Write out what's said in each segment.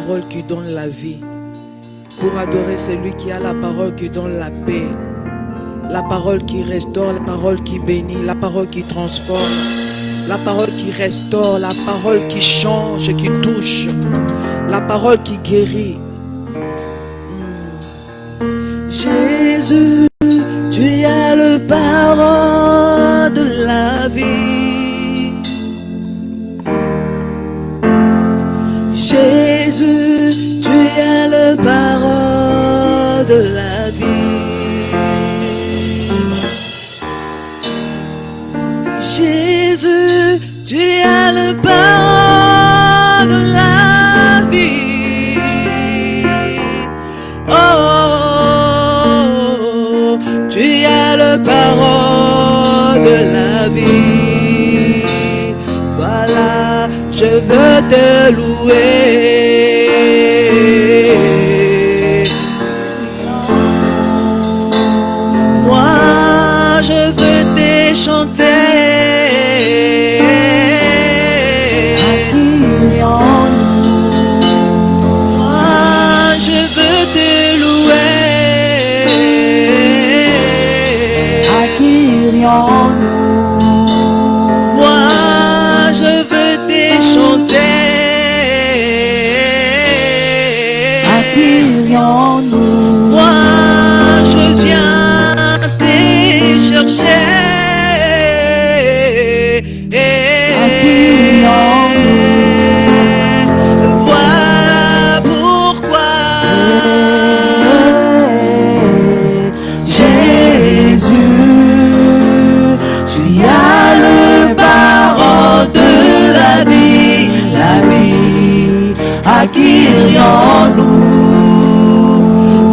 parole qui donne la vie. Pour adorer celui qui a la parole qui donne la paix. La parole qui restaure, la parole qui bénit, la parole qui transforme. La parole qui restaure, la parole qui change, qui touche. La parole qui guérit. Jésus, tu es le parole de la vie. Jésus, tu es le parole de la vie. Jésus, tu es le parole de la vie. Oh, tu es le parole de la vie. Voilà, je veux te louer. Moi, je veux te chanter. Moi, je veux te chanter. Accueillons-nous. Moi, je viens te chercher. Accueillons-nous. Voilà pourquoi Jésus, tu as le parole de la vie, accueillons-nous.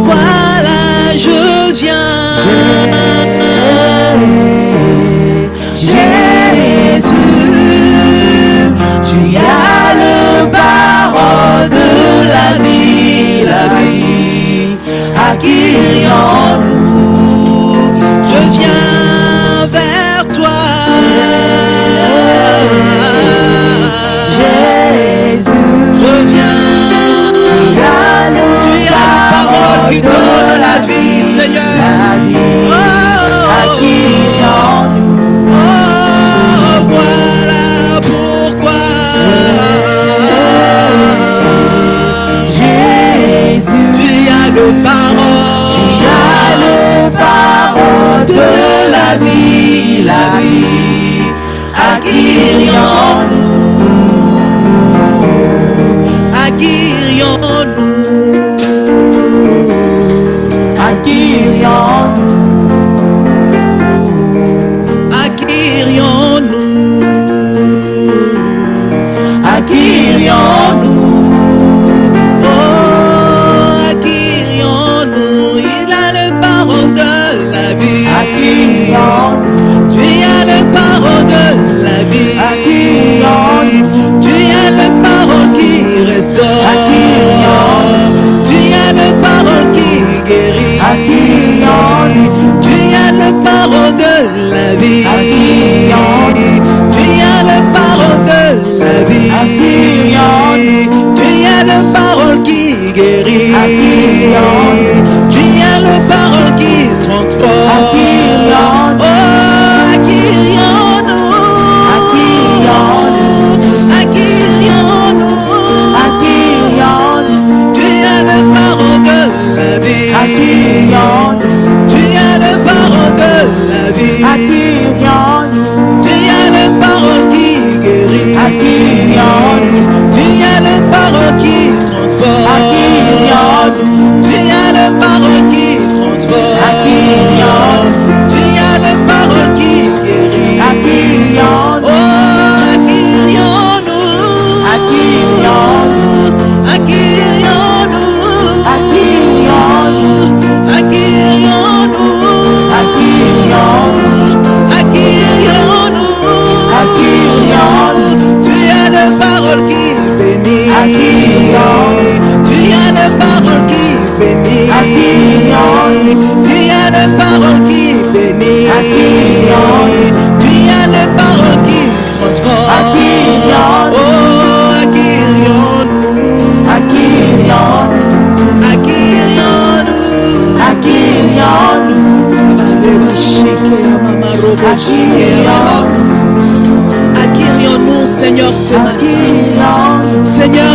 Voilà, je viens. Jésus, tu as le parole de la vie, accueillons-nous. Je viens vers toi. Jésus, je viens. Tu as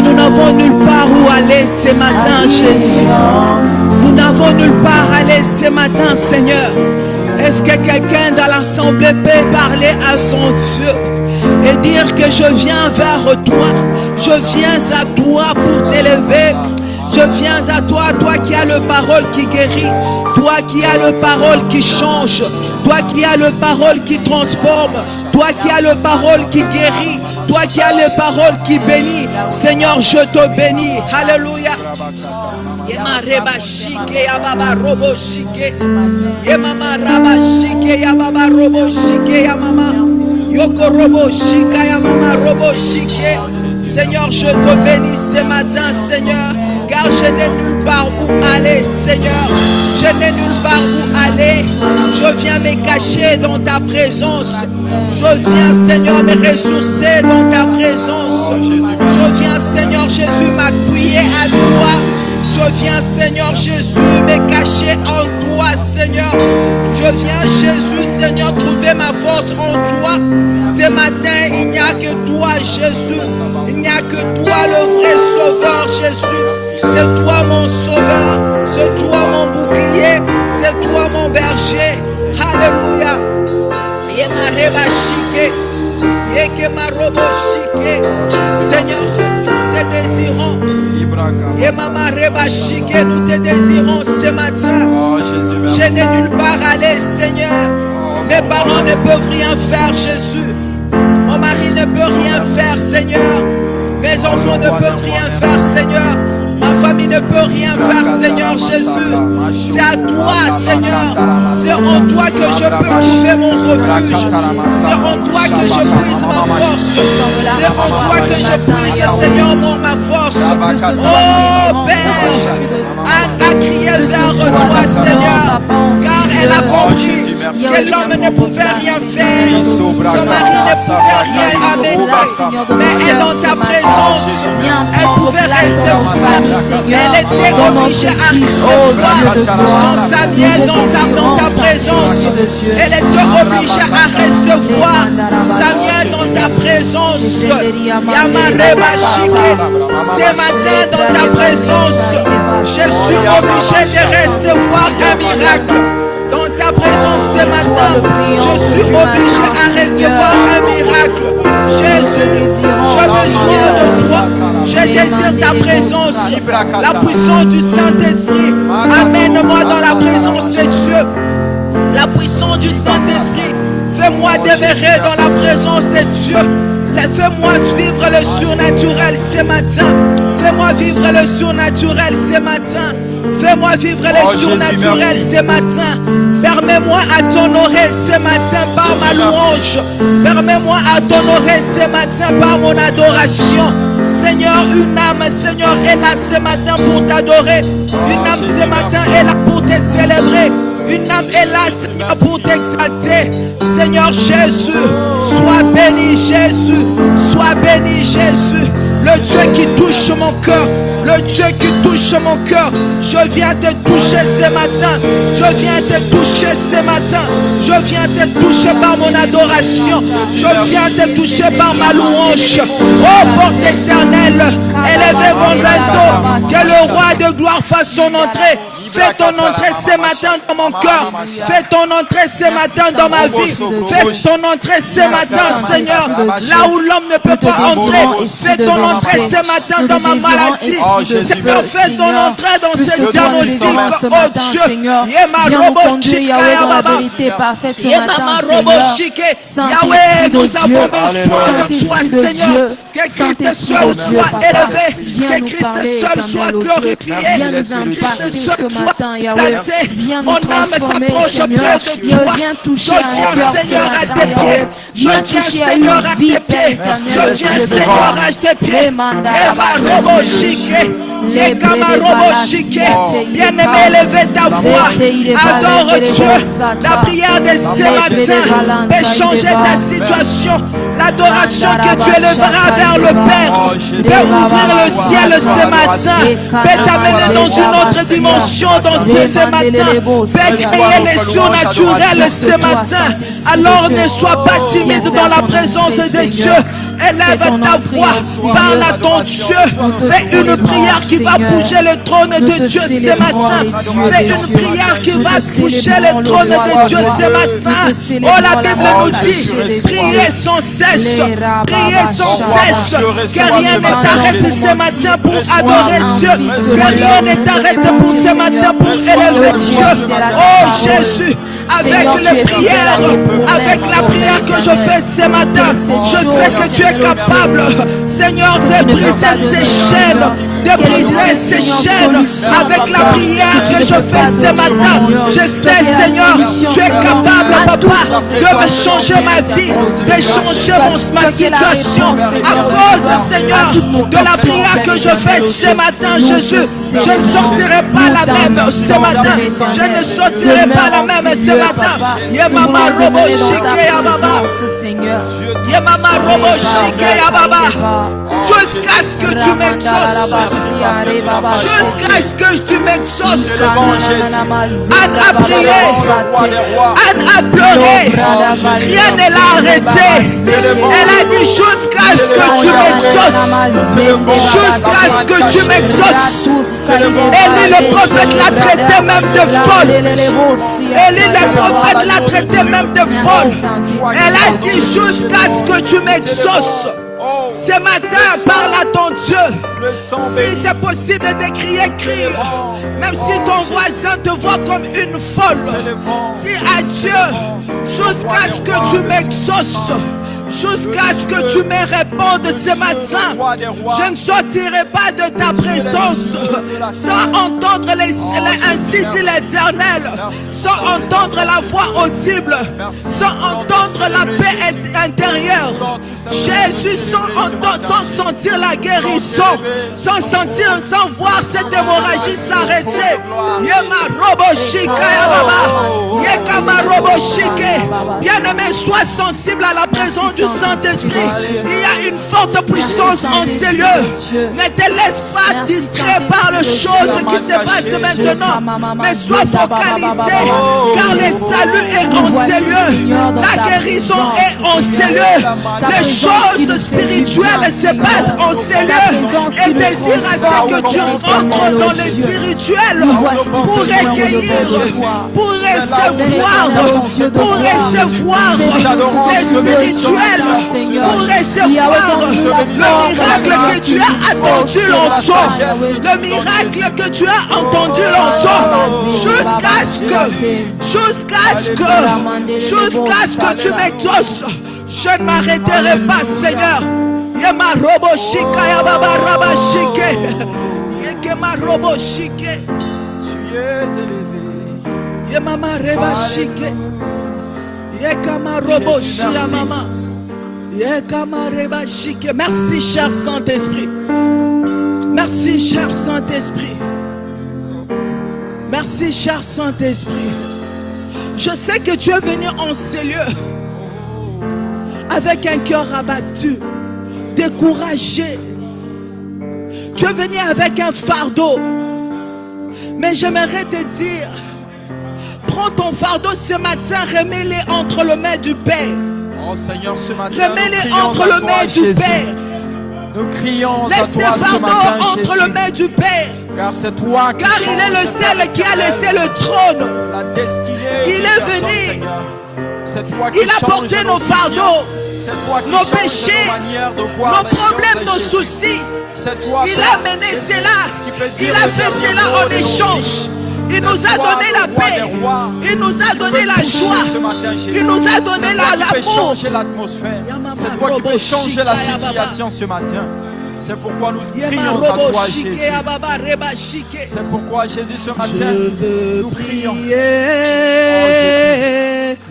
nous n'avons nulle part où aller ce matin, Jésus. Nous n'avons nulle part à aller ce matin, Seigneur. Est-ce que quelqu'un dans l'assemblée peut parler à son Dieu et dire que je viens vers toi, je viens à toi pour t'élever, je viens à toi, toi qui as le parole qui guérit, toi qui as le parole qui change, toi qui as le parole qui transforme, toi qui as le parole qui guérit, toi qui as le parole qui bénit. Seigneur, je te bénis. Alléluia. Yema reba shike ya baba robo shike. Yema raba shike ya baba robo shike ya mama. Yoko robo shika ya mama robo shike. Seigneur, je te bénis ce matin, Seigneur, car je n'ai nulle part où aller, Seigneur. Je n'ai nulle part où aller. Je viens me cacher dans ta présence. Je viens, Seigneur, me ressourcer dans ta présence. Je viens, Seigneur Jésus, m'appuyer à toi. Je viens, Seigneur Jésus, me cacher en toi, Seigneur. Je viens, Jésus, Seigneur, trouver ma force en toi. Ce matin, il n'y a que toi, Jésus. Il n'y a que toi, le vrai sauveur, Jésus. C'est toi mon sauveur. C'est toi mon bouclier. C'est toi mon berger. Alléluia. Seigneur Jésus, nous te désirons. Nous te désirons ce matin. Je n'ai nulle part à aller, Seigneur. Mes parents ne peuvent rien faire, Jésus. Mon mari ne peut rien faire, Seigneur. Mes enfants ne peuvent rien faire, Seigneur. Ma famille ne peut rien faire, Seigneur Jésus. C'est à toi, Seigneur. C'est en toi que je peux trouver mon refuge. C'est en toi que je puise ma force. C'est en toi que je puise, Seigneur, ma force. Oh, Père, Anne a crié vers toi, Seigneur, car elle a compris que l'homme ne pouvait rien faire. Son mari ne pouvait rien amener. Mais elle, dans ta présence, elle pouvait recevoir. Elle était obligée à recevoir son Samuel dans ta présence. Elle était obligée à recevoir Samuel dans ta présence. Yamareba Shike. Ce matin dans ta présence, je suis obligé de recevoir un miracle. Dans ta présence ce matin, je suis obligé à recevoir un miracle. Jésus, je veux besoin de toi. Je désire ta présence, la puissance du Saint-Esprit. Amène-moi dans la présence de Dieu. La puissance du Saint-Esprit. Fais-moi demeurer dans la présence de Dieu. Fais-moi vivre le surnaturel ce matin. Fais-moi vivre le surnaturel ce matin. Fais-moi vivre le surnaturel ce matin. Permets-moi à t'honorer ce matin par ma louange. Permets-moi à t'honorer ce matin par mon adoration. Seigneur, une âme, Seigneur, est là ce matin pour t'adorer. Une âme ce matin est là pour te célébrer. Une âme est là, Seigneur, pour t'exalter. Seigneur Jésus, sois béni Jésus. Sois béni Jésus. Le Dieu qui touche mon cœur. Le Dieu qui touche mon cœur. Je viens te toucher ce matin. Je viens te toucher ce matin. Je viens te toucher par mon adoration. Je viens te toucher par ma louange. Oh porte éternelle, élevez vos linteaux. Que le roi de gloire fasse son entrée. Fais ton entrée ce matin dans mon cœur. Fais ton entrée ce matin dans ma vie. Fais ton entrée ce matin, Seigneur. Là où l'homme ne peut pas entrer. Fais ton entrée ce matin dans ma maladie. Seigneur, fais ton entrée dans cette diagnostic. Oh Dieu, viens nous conduire, Yahweh, dans la vérité parfaite ce matin, Seigneur. Yahweh, nous avons besoin de toi, Seigneur. Que Christ seul soit élevé. Que Christ seul soit glorifié. Viens nous impacter ce matin, Yahweh. Viens nous transformer, Seigneur. Viens toucher un cœur ce matin, Yahweh. Viens toucher à une vie, Père éternel. Je viens, Seigneur, à tes pieds. Bien-aimé, élevez ta voix. Adore Dieu. La prière de ce matin peut changer ta situation. L'adoration que tu élèveras vers le Père peut ouvrir le ciel ce matin. Peut t'amener dans une autre dimension dans ce matin. Peut créer les surnaturels ce matin. Alors ne sois pas timide dans la présence de Dieu. élève ta voix, parle à ton Dieu. Fais une prière qui va bouger le trône de Dieu ce matin. Fais une prière qui va bouger le trône de Dieu ce matin. Oh, la Bible nous dit, priez sans cesse, priez sans cesse, que rien ne t'arrête ce matin pour adorer Dieu, que rien ne t'arrête pour ce matin pour élever Dieu. Oh Jésus, avec les prières, avec la prière que je fais ce matin, je sais que tu es capable, Seigneur, de briser ces chaînes, de briser ces chaînes avec la prière que je fais ce matin. Je sais, Seigneur, tu es capable, Papa, de me changer ma vie, de changer ma situation à cause, Seigneur, de la prière que je fais ce matin, Jésus. Je ne sortirai pas la même ce matin. Je ne sortirai pas la même ce matin. Yemama robo shike ya baba. Yemama robo shike ya baba. Jusqu'à ce que tu m'exauces. Jusqu'à ce que tu m'exauces. Anne a prié. Anne a pleuré. Rien ne l'a arrêté. Elle a dit jusqu'à ce que tu m'exauces. Jusqu'à ce que tu m'exauces. Élie le prophète l'a traité même de folle. Élie le prophète l'a traité même de folle. Elle a dit jusqu'à ce que tu m'exauces. Ce matin, parle à ton Dieu. Si c'est possible de crier, crie. Même si ton voisin te voit comme une folle, dis à Dieu jusqu'à ce que tu m'exauces. Jusqu'à ce que tu me répondes ce matin. Je ne sortirai pas de ta présence sans entendre ainsi dit l'Éternel, sans entendre la voix audible, sans entendre la paix intérieure. Jésus, sans sentir la guérison, sans voir cette hémorragie s'arrêter. Bien-aimé, sois sensible à la présence du Saint-Esprit. Il y a une forte puissance en ces lieux. Ne te laisse pas distrait par les choses qui se passent maintenant, mais sois focalisé, car le salut est en ces lieux, la guérison est en ces lieux, les choses spirituelles se battent en ces lieux. Et désire à ce que tu entres dans les spirituels pour recueillir, pour recevoir les spirituels, pour recevoir le miracle que tu as attendu longtemps, le miracle que tu as entendu longtemps, jusqu'à ce que tu m'exauces. Je ne m'arrêterai pas, Seigneur. Yema robo shika ya baba raba shike. Yekema robo shike. Tu es élevé. Yemama reba shike. Yekama robo shia mama. Yekama reba shike. Merci, cher Saint-Esprit. Merci, cher Saint-Esprit. Merci, cher Saint-Esprit. Je sais que tu es venu en ces lieux avec un cœur abattu, découragé. Tu es venu avec un fardeau. Mais j'aimerais te dire, prends ton fardeau ce matin, remets-les entre les mains du Père. Oh Seigneur, ce matin, remets-les entre les mains du Père. Nous crions à laisse toi ce fardeau entre les mains du Père. Car c'est toi qui car il est le seul qui a laissé le trône. La destinée. Il est venu. Il a porté nos fardeaux, nos péchés, nos problèmes, nos soucis. Il a mené cela. Il a fait cela en échange. Il nous a donné la paix. Il nous a donné la joie. Il nous a donné l'amour. C'est toi qui peux changer la situation ce matin. C'est pourquoi nous crions à toi, Jésus. C'est pourquoi, Jésus, ce matin, nous prions. Oh,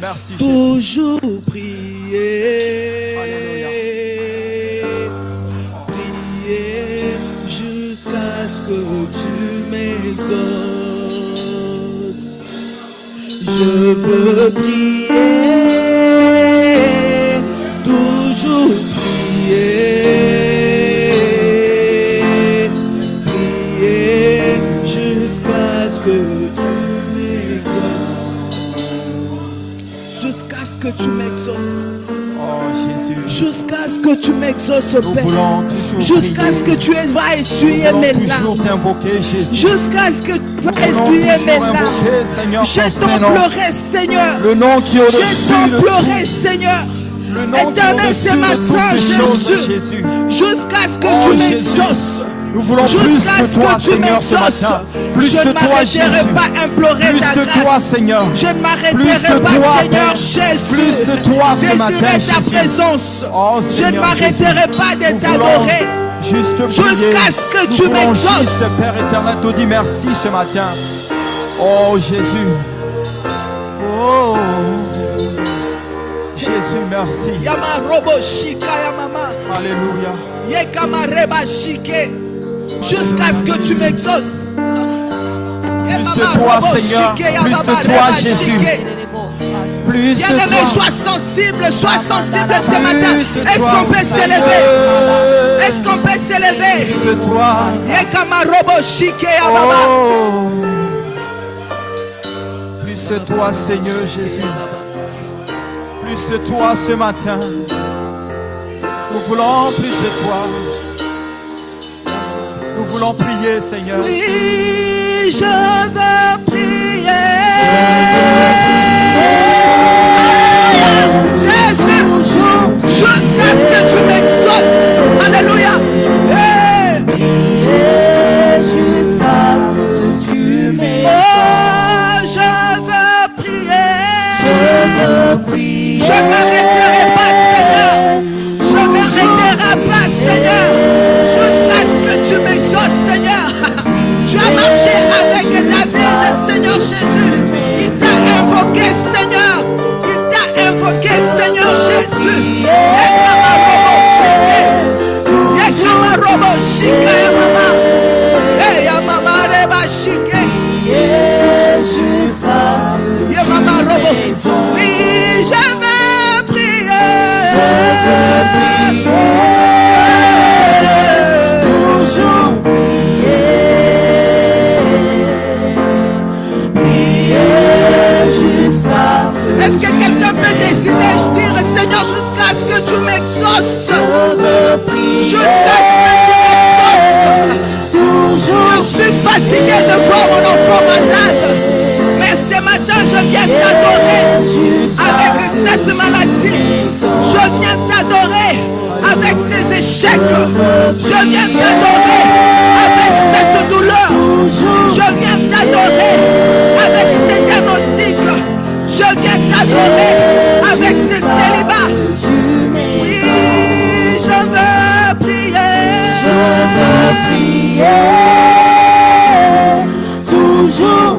merci, Jésus. Toujours prier. Alléluia. Prier jusqu'à ce que tu m'exauces. Je veux prier. Toujours prier. Que tu m'exauces. Oh Jésus. Jusqu'à ce que tu m'exauces, Nous Père. voulons toujours Jusqu'à ce que prier. tu vas essuyer Nous mes voulons toujours larmes. t'invoquer, Jésus. Jusqu'à ce que tu Nous vas voulons essuyer mes toujours larmes. invoquer, Seigneur, Je ton t'en Saint-Nom. pleurais, Seigneur. Le nom qui est Je au-dessus t'en de pleurais, tout. Seigneur. Le nom qui est Éternel, ce au-dessus de matin, toutes les choses, Jésus. Jésus. Jusqu'à ce que Oh, tu Jésus. m'exauces. Nous voulons plus Jusqu'à de ce toi, que tu Seigneur, ce m'exauces. matin. Plus Je de ne toi, m'arrêterai Jésus. pas implorer Plus ta de toi, grâce. Seigneur. Je ne Plus m'arrêterai de pas, toi, Seigneur Père. Jésus. Plus de toi ce matin, Désirer ta Jésus. présence. Oh, Je ne Seigneur m'arrêterai Jésus. pas de Nous voulons t'adorer. juste prier. Jusqu'à ce que Nous tu voulons m'exauces. juste, Père éternel, te dire merci ce matin. Oh, Jésus. Oh, Jésus, merci. Yama robo shika ya mama. Alléluia. Yekama reba shike. Jusqu'à ce que tu m'exauces. Plus de toi, Seigneur. Plus de toi, Jésus. Plus de Bien-aimé, toi. sois sensible ce matin. Plus de Est-ce toi, qu'on peut s'élever? Seigneur. Est-ce qu'on peut s'élever? Plus de toi. Yekama robo shike ya mama. Oh. Plus de toi, Seigneur Jésus. Plus de toi ce matin. Nous voulons plus de toi. Nous voulons prier, Seigneur. Oui, je veux prier. Jésus, jusqu'à ce que tu m'exauces. Alléluia. Hey. Jusqu'à ce que tu m'exauces. Oh, je veux prier. Je veux prier. Je ne m'arrêterai pas, Seigneur. Je ne m'arrêterai pas, Seigneur. Jusqu'à ce que tu m'exauces, Seigneur. Tu as marché avec David, Seigneur Jésus. Il t'a invoqué, Seigneur. Il t'a invoqué, Seigneur Jésus. Yekama robo shike. Yekama robo shike, ya mama. Hey, ya mama reba shike. Jusqu'à ce que Ya tu mama robo. m'exauces. Oui, je veux prier. Toujours prier jusqu'à ce que Est-ce que quelqu'un peut décider de dire, Seigneur, jusqu'à ce que tu m'exauces? je veux prier. Jusqu'à ce que tu m'exauces. Toujours Je suis fatigué de voir mon enfant malade. Mais ce matin, je viens t'adorer avec cette maladie. Je viens t'adorer avec ces échecs. Je viens t'adorer avec cette douleur. Je viens t'adorer avec ces diagnostics. Je viens t'adorer avec ces célibats. Oui, je veux prier. toujours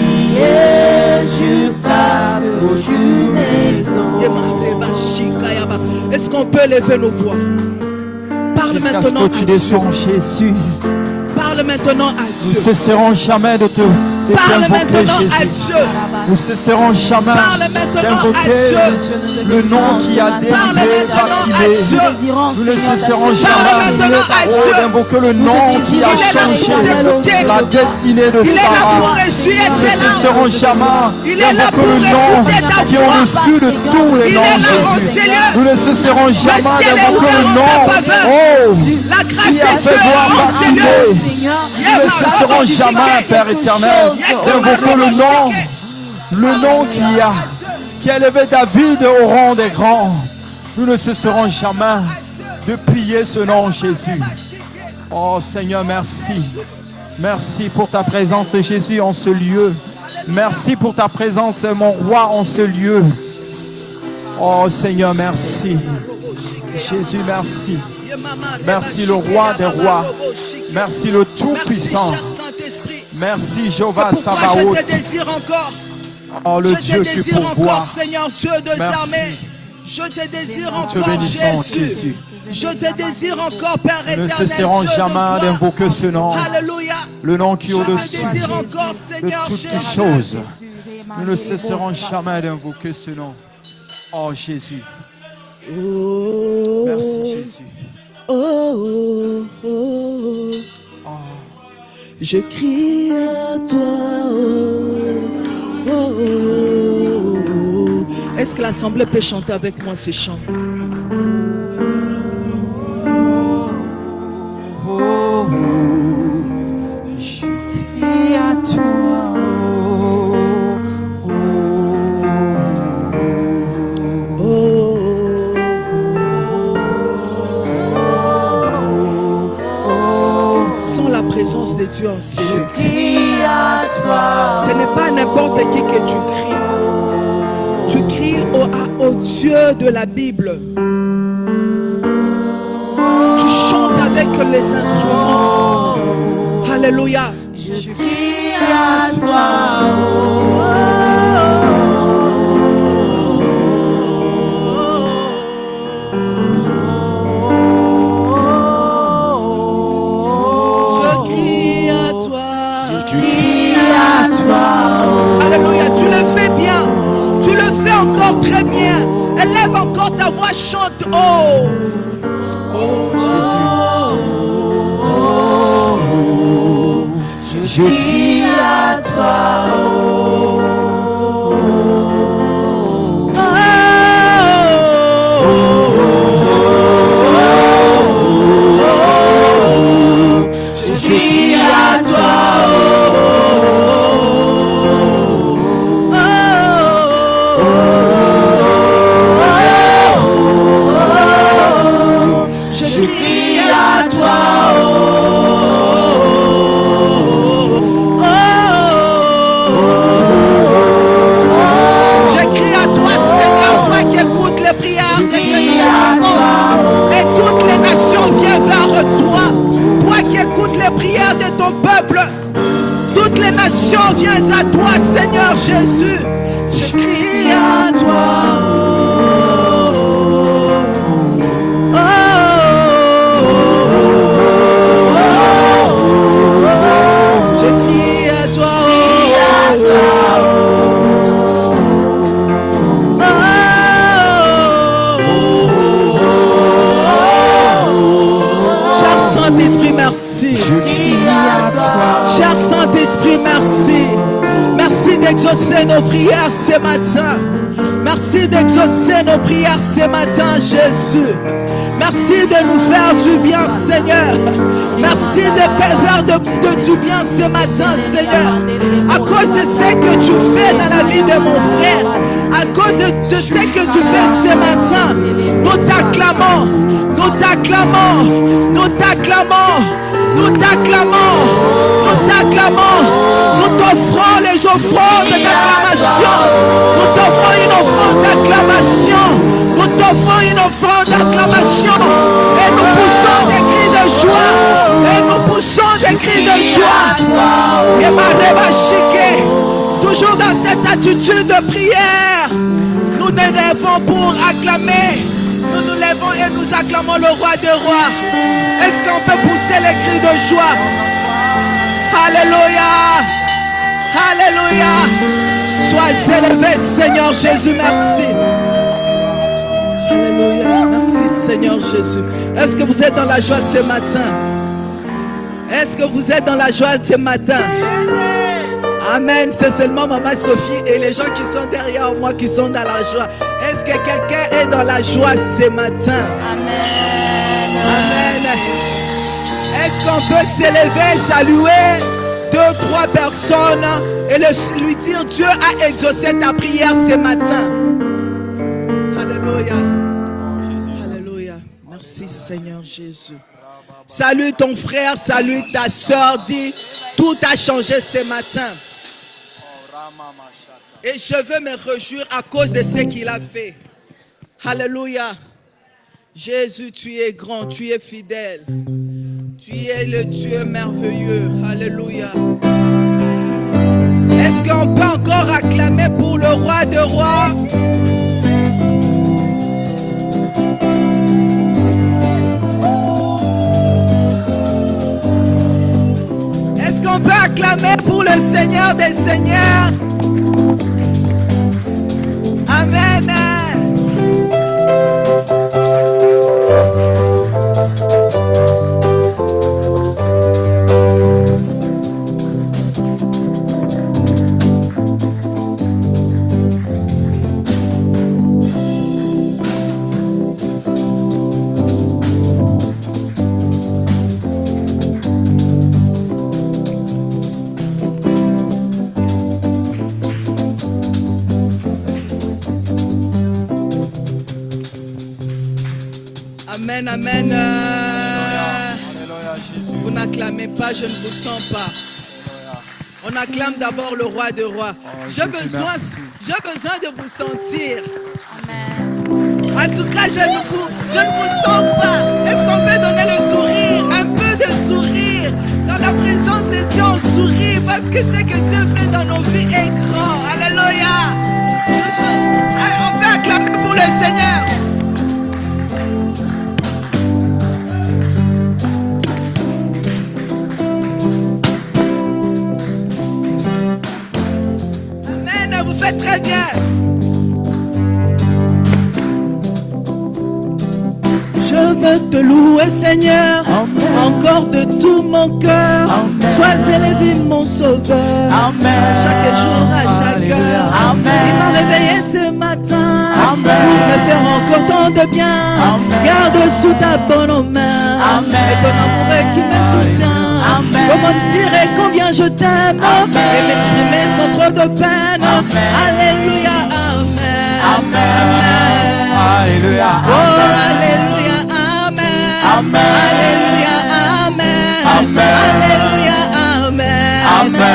prier, jusqu'à ce que tu m'exauces. Est-ce qu'on peut lever nos voix? Parle Jusqu'à ce maintenant que tu à Dieu. descends, Jésus. Parle maintenant à Nous Dieu. cesserons jamais de Parle t'invoquer, maintenant à Jésus. Dieu. Nous cesserons jamais Parle maintenant à d'invoquer Dieu. le nom qui a Parle dérivé, maintenant à baptisé. Dieu. Nous ne cesserons Parle jamais maintenant à Dieu. d'invoquer le nom qui a Il est là pour changé t'écouter. la destinée de Il est là pour Sarah. essuyer Nous ne tes larmes. cesserons jamais Il est là d'invoquer pour le nom écouter ta qui est voix. au-dessus de tous les Il noms, est là, mon Jésus. Seigneur. Nous ne cesserons jamais ciel est d'invoquer ouvert le en nom. ta faveur. Oh, La grâce qui a de fait Dieu voir est mon baptiser. Seigneur. Nous ne cesserons jamais, Père éternel, d'invoquer le nom qui a élevé David au rang des grands. Nous ne cesserons jamais de prier ce nom, Jésus. Oh Seigneur, merci. Merci pour ta présence, Jésus, en ce lieu. Merci pour ta présence, mon roi, en ce lieu. Oh Seigneur, merci. Jésus, merci. Merci le roi des rois. Merci le tout-puissant. Merci Jéhovah Sabaoth. Je te désire encore. Oh le Dieu qui pourvoit. Seigneur Dieu des armées. Je te désire encore, Jésus. Je te désire encore, Père éternel. Nous ne cesserons jamais d'invoquer ce nom. Alléluia. Le nom qui est au-dessus Je te désire encore, de Seigneur toutes les Jésus. choses. Nous ne cesserons jamais d'invoquer ce nom. Oh Jésus. Merci Jésus. Oh, oh, oh. Oh, Je crie à toi. Oh, oh, oh. Est-ce que l'assemblée peut chanter avec moi ce chant? Je crie à toi. Sans la présence de Dieu en ciel. Je crie à toi. Ce n'est pas n'importe qui que tu cries. Tu cries au Dieu de la Bible. Tu chantes avec les instruments. Alléluia. Je crie à toi. Je crie à toi. Je crie à toi. Alléluia. Tu le fais bien. Tu le fais encore très bien. Élève encore ta voix, chante. Oh. Je crie à toi. Je crie à toi. Je crie à toi. J'écris à toi, Seigneur, toi qui écoutes les prières de tes enfants. Et toutes les nations viennent vers toi. Toi qui écoutes les prières de ton peuple. Toutes les nations viennent à toi, Seigneur Jésus. Je crie à toi. Je crie à toi. Cher Saint-Esprit, merci. Je crie à toi. Cher Saint-Esprit, merci. Merci d'exaucer nos prières ce matin. Merci d'exaucer nos prières ce matin, Jésus. Merci de nous faire du bien, Seigneur. Merci de faire du bien ce matin, Seigneur. À cause de ce que tu fais dans la vie de mon frère, à cause de ce que tu fais ce matin, nous t'acclamons, nous t'acclamons, nous t'acclamons, nous t'acclamons, nous t'acclamons, nous t'offrons les offrandes d'acclamation, nous t'offrons une offrande d'acclamation, nous t'offrons une offrande d'acclamation, et nous poussons des cris de joie, et nous poussons des cris de joie, et Mareba Chiqué, toujours dans cette attitude de prière, nous nous lèvons pour acclamer. Nous nous lèvons et nous acclamons le roi des rois. Est-ce qu'on peut pousser les cris de joie? Alléluia. Alléluia. Sois élevé, Seigneur Jésus. Merci. Alléluia. Merci, Seigneur Jésus. Est-ce que vous êtes dans la joie ce matin? Est-ce que vous êtes dans la joie ce matin? Amen. C'est seulement Maman Sophie et les gens qui sont derrière moi qui sont dans la joie. Est-ce que quelqu'un est dans la joie ce matin? Amen. Amen. Est-ce qu'on peut s'élever, saluer 2, 3 personnes et lui dire Dieu a exaucé ta prière ce matin? Alléluia. Alléluia. Merci Seigneur Jésus. Salue ton frère, salue ta soeur, dis tout a changé ce matin. Et je veux me réjouir à cause de ce qu'il a fait. Alléluia. Jésus, tu es grand, tu es fidèle. Tu es le Dieu merveilleux. Alléluia. Est-ce qu'on peut encore acclamer pour le roi des rois? Est-ce qu'on peut acclamer pour le Seigneur des Seigneurs? Amen. Amen, amen. Alléluia, Jésus. Vous n'acclamez pas, je ne vous sens pas. On acclame d'abord le roi des rois. J'ai besoin de vous sentir. En tout cas, je ne vous sens pas. Est-ce qu'on peut donner le sourire? Un peu de sourire. Dans la présence de Dieu, on sourit parce que ce que Dieu fait dans nos vies est grand. Alléluia. On peut acclamer pour le Seigneur. Amen, vous faites très bien. Je veux te louer, Seigneur, encore de tout mon cœur. Sois élevé, mon sauveur. Amen. Chaque jour, à chaque heure. Amen. Il m'a réveillé ce matin. Pour me faire encore tant de bien. Garde sous ta bonne main. Et ton amour qui me soutient. Comment te dire combien je t'aime. Et m'exprimer sans trop de peine. Alléluia, amen. Alléluia. Oh, alléluia, amen. Alléluia, amen. Alléluia, amen. Alléluia. Amen.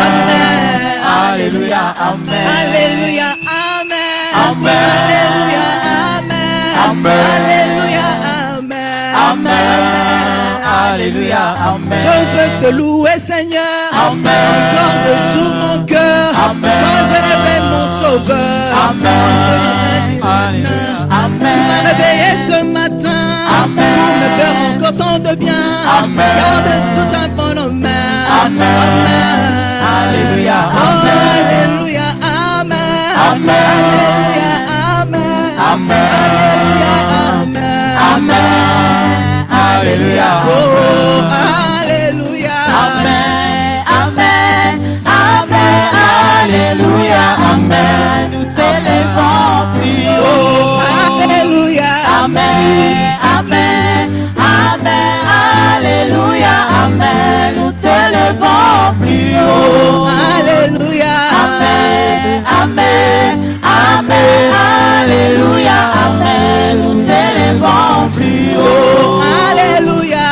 Alléluia, amen. Alléluia. Alléluia, amen. Alléluia. Alléluia. Amen. Je veux te louer, Seigneur, encore de tout mon cœur. Sois élevé, mon sauveur. Tu m'as réveillé ce matin pour me faire encore tant de bien. Garde sous ta bonne main. Alléluia. Oh, alléluia, amen. Alléluia, amen. Alléluia, amen. Alléluia. Oh, alléluia. Alléluia, amen. Nous t'élèvons plus haut. Oh, alléluia. Alléluia, amen. Nous t'élèvons plus haut. Oh, alléluia. Alléluia, amen. Nous t'élèvons plus haut. Oh, alléluia.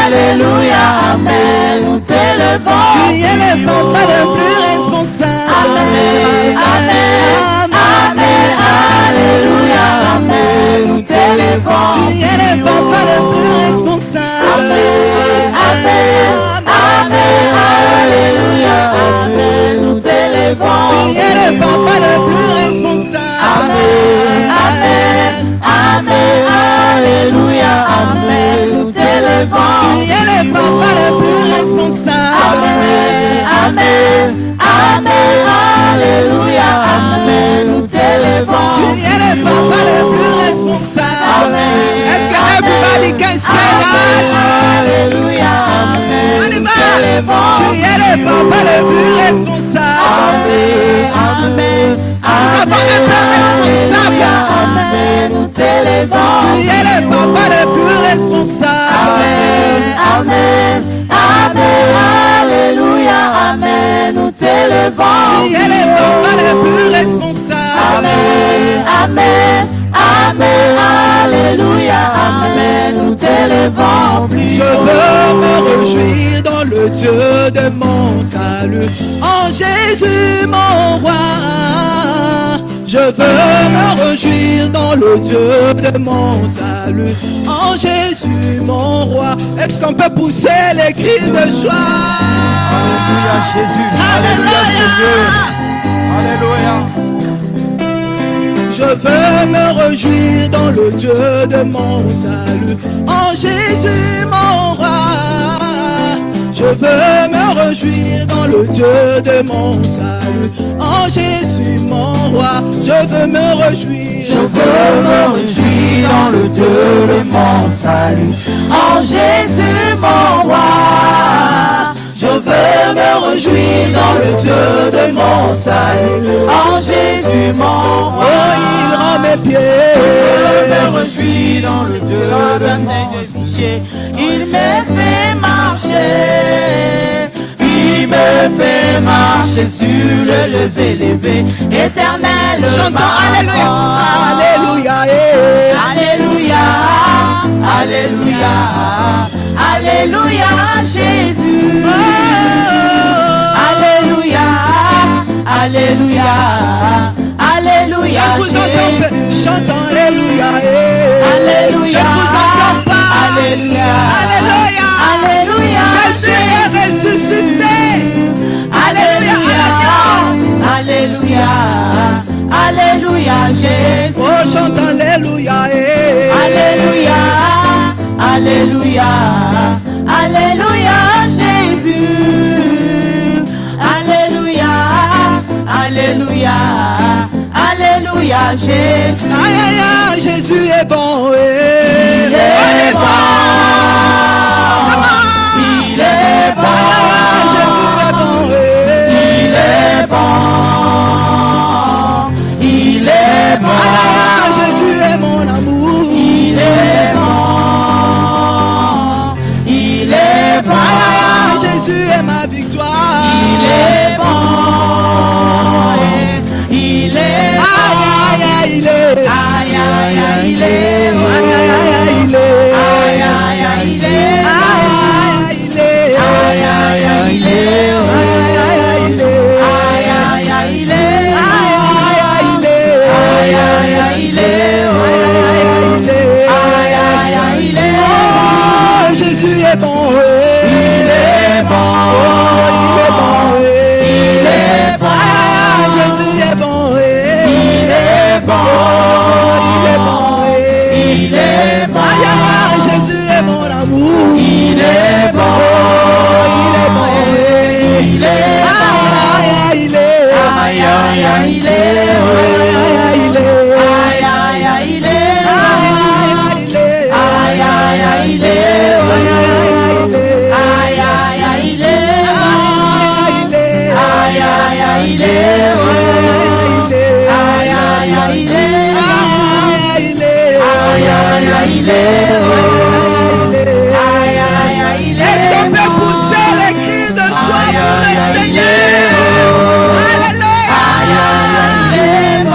Alléluia, amen. Nous t'élèvons. Tu es le papa le plus responsable. Alléluia, amen. Nous t'élèvons. Tu es le papa le plus responsable. Alléluia, amen. Nous t'élèvons. Tu es le papa le plus responsable. Alléluia, amen. Nous t'élèvons. Tu es le papa le plus responsable. Alléluia, amen. Nous t'élèvons. Tu es le papa le plus responsable. Est-ce que everybody can say that? Alléluia, amen. On y va. Tu es le papa le plus responsable. Nous avons un père responsable. Amen. Nous t'élèvons. Tu es le papa le plus responsable. Alléluia, amen. Nous t'élèvons. Tu es le papa le plus responsable. Alléluia, amen. Nous t'élèvons plus Je veux me réjouir dans le Dieu de mon salut. En Jésus mon roi. Je veux me réjouir dans le Dieu de mon salut. En Jésus mon roi. Est-ce qu'on peut pousser les cris de joie? Alléluia, Jésus. Alléluia, Seigneur. Alléluia. Je veux me réjouir dans le Dieu de mon salut. En Jésus mon roi. Je veux me réjouir dans le Dieu de mon salut. En Jésus mon roi. Je veux me réjouir. Je veux me réjouir dans le Dieu de mon salut. En Jésus mon roi. Je veux me réjouir dans le Dieu de mon salut. En Jésus mon roi. Oh, il rend mes pieds. Je veux me réjouir dans le Dieu de mon péché. Il me fait marcher. Il me fait marcher sur le lieu élevé, éternel. Chantons Alléluia, Alléluia, Alléluia, Alléluia, Jésus. Alléluia, Alléluia, Alléluia, je vous entends, chantons Alléluia, Alléluia, je vous entends pas, Alléluia, Alléluia, Alléluia, Jésus est ressuscité, Alléluia, Alléluia, Alléluia, Jésus. Oh, chante Alléluia, Alléluia, Alléluia, Alléluia, Jésus. Alléluia, Alléluia, Alléluia, Jésus. Aïe, aïe, aïe, Jésus est bon, Il est bon, il est bon, Jésus est bon, il est bon, il est bon, Jésus est mon amour, il est bon, il est bon, Jésus est ma victoire, il est bon, il est bon, aïe, aïe, aïe, il est, aïe, aïe, aïe, il est, aïe, aïe, aïe, il est, aïe, aïe, aïe, il est, aïe, il est, aïe, aïe, aïe, il est, Jésus est bon, il est bon, il est bon, Jésus est bon, il est bon, il est bon, Jésus est mon amour, il est bon, il est bon, il est, aïe, aïe, aïe, il est, il est, aïe, aïe, aïe, il est, aïe, aïe, aïe, il est, aïe, aïe, aïe, il est, aïe, aïe, aïe, il est, aïe, aïe, aïe, il est, aïe, aïe, aïe, il est, aïe, aïe, aïe, il est, aïe, aïe, aïe, il est. Est-ce qu'on peut pousser les cris de joie pour le Seigneur? Alléluia!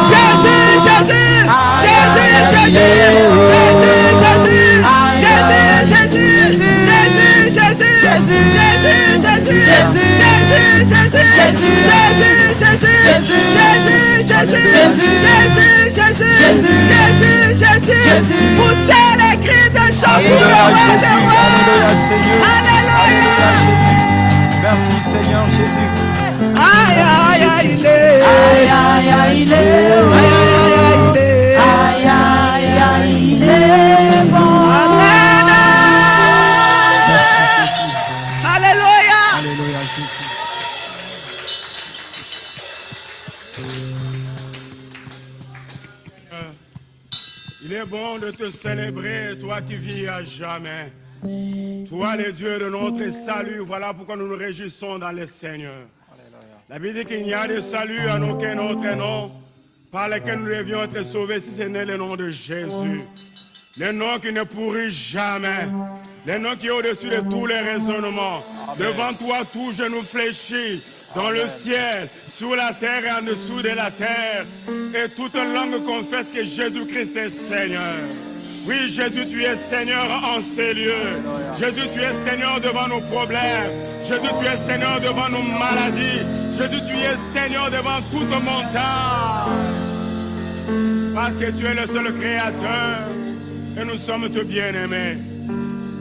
Jésus, Jésus, Jésus, Jésus, poussez les cris de joie pour le roi des rois. Alléluia! Merci Seigneur Jésus. Aïe, aïe, aïe, il est. Aïe, aïe, aïe, il est. Aïe, aïe, aïe, il est bon. Amen. Alléluia. Alléluia Jésus. Il est bon de te célébrer, toi qui vis à jamais. Toi, le Dieu de notre salut, voilà pourquoi nous nous réjouissons dans le Seigneur. La Bible dit qu'il n'y a de salut en aucun autre nom par lequel nous devions être sauvés si ce n'est le nom de Jésus. Le nom qui ne pourrit jamais. Le nom qui est au-dessus de tous les raisonnements. Devant toi, tout genou fléchit. Dans le ciel, sous la terre et en dessous de la terre. Et toute langue confesse que Jésus-Christ est Seigneur. Oui, Jésus, tu es Seigneur en ces lieux. Jésus, tu es Seigneur devant nos problèmes. Jésus, tu es Seigneur devant nos maladies. Jésus, tu es Seigneur devant toute montagne. Parce que tu es le seul créateur. Et nous sommes te bien-aimés.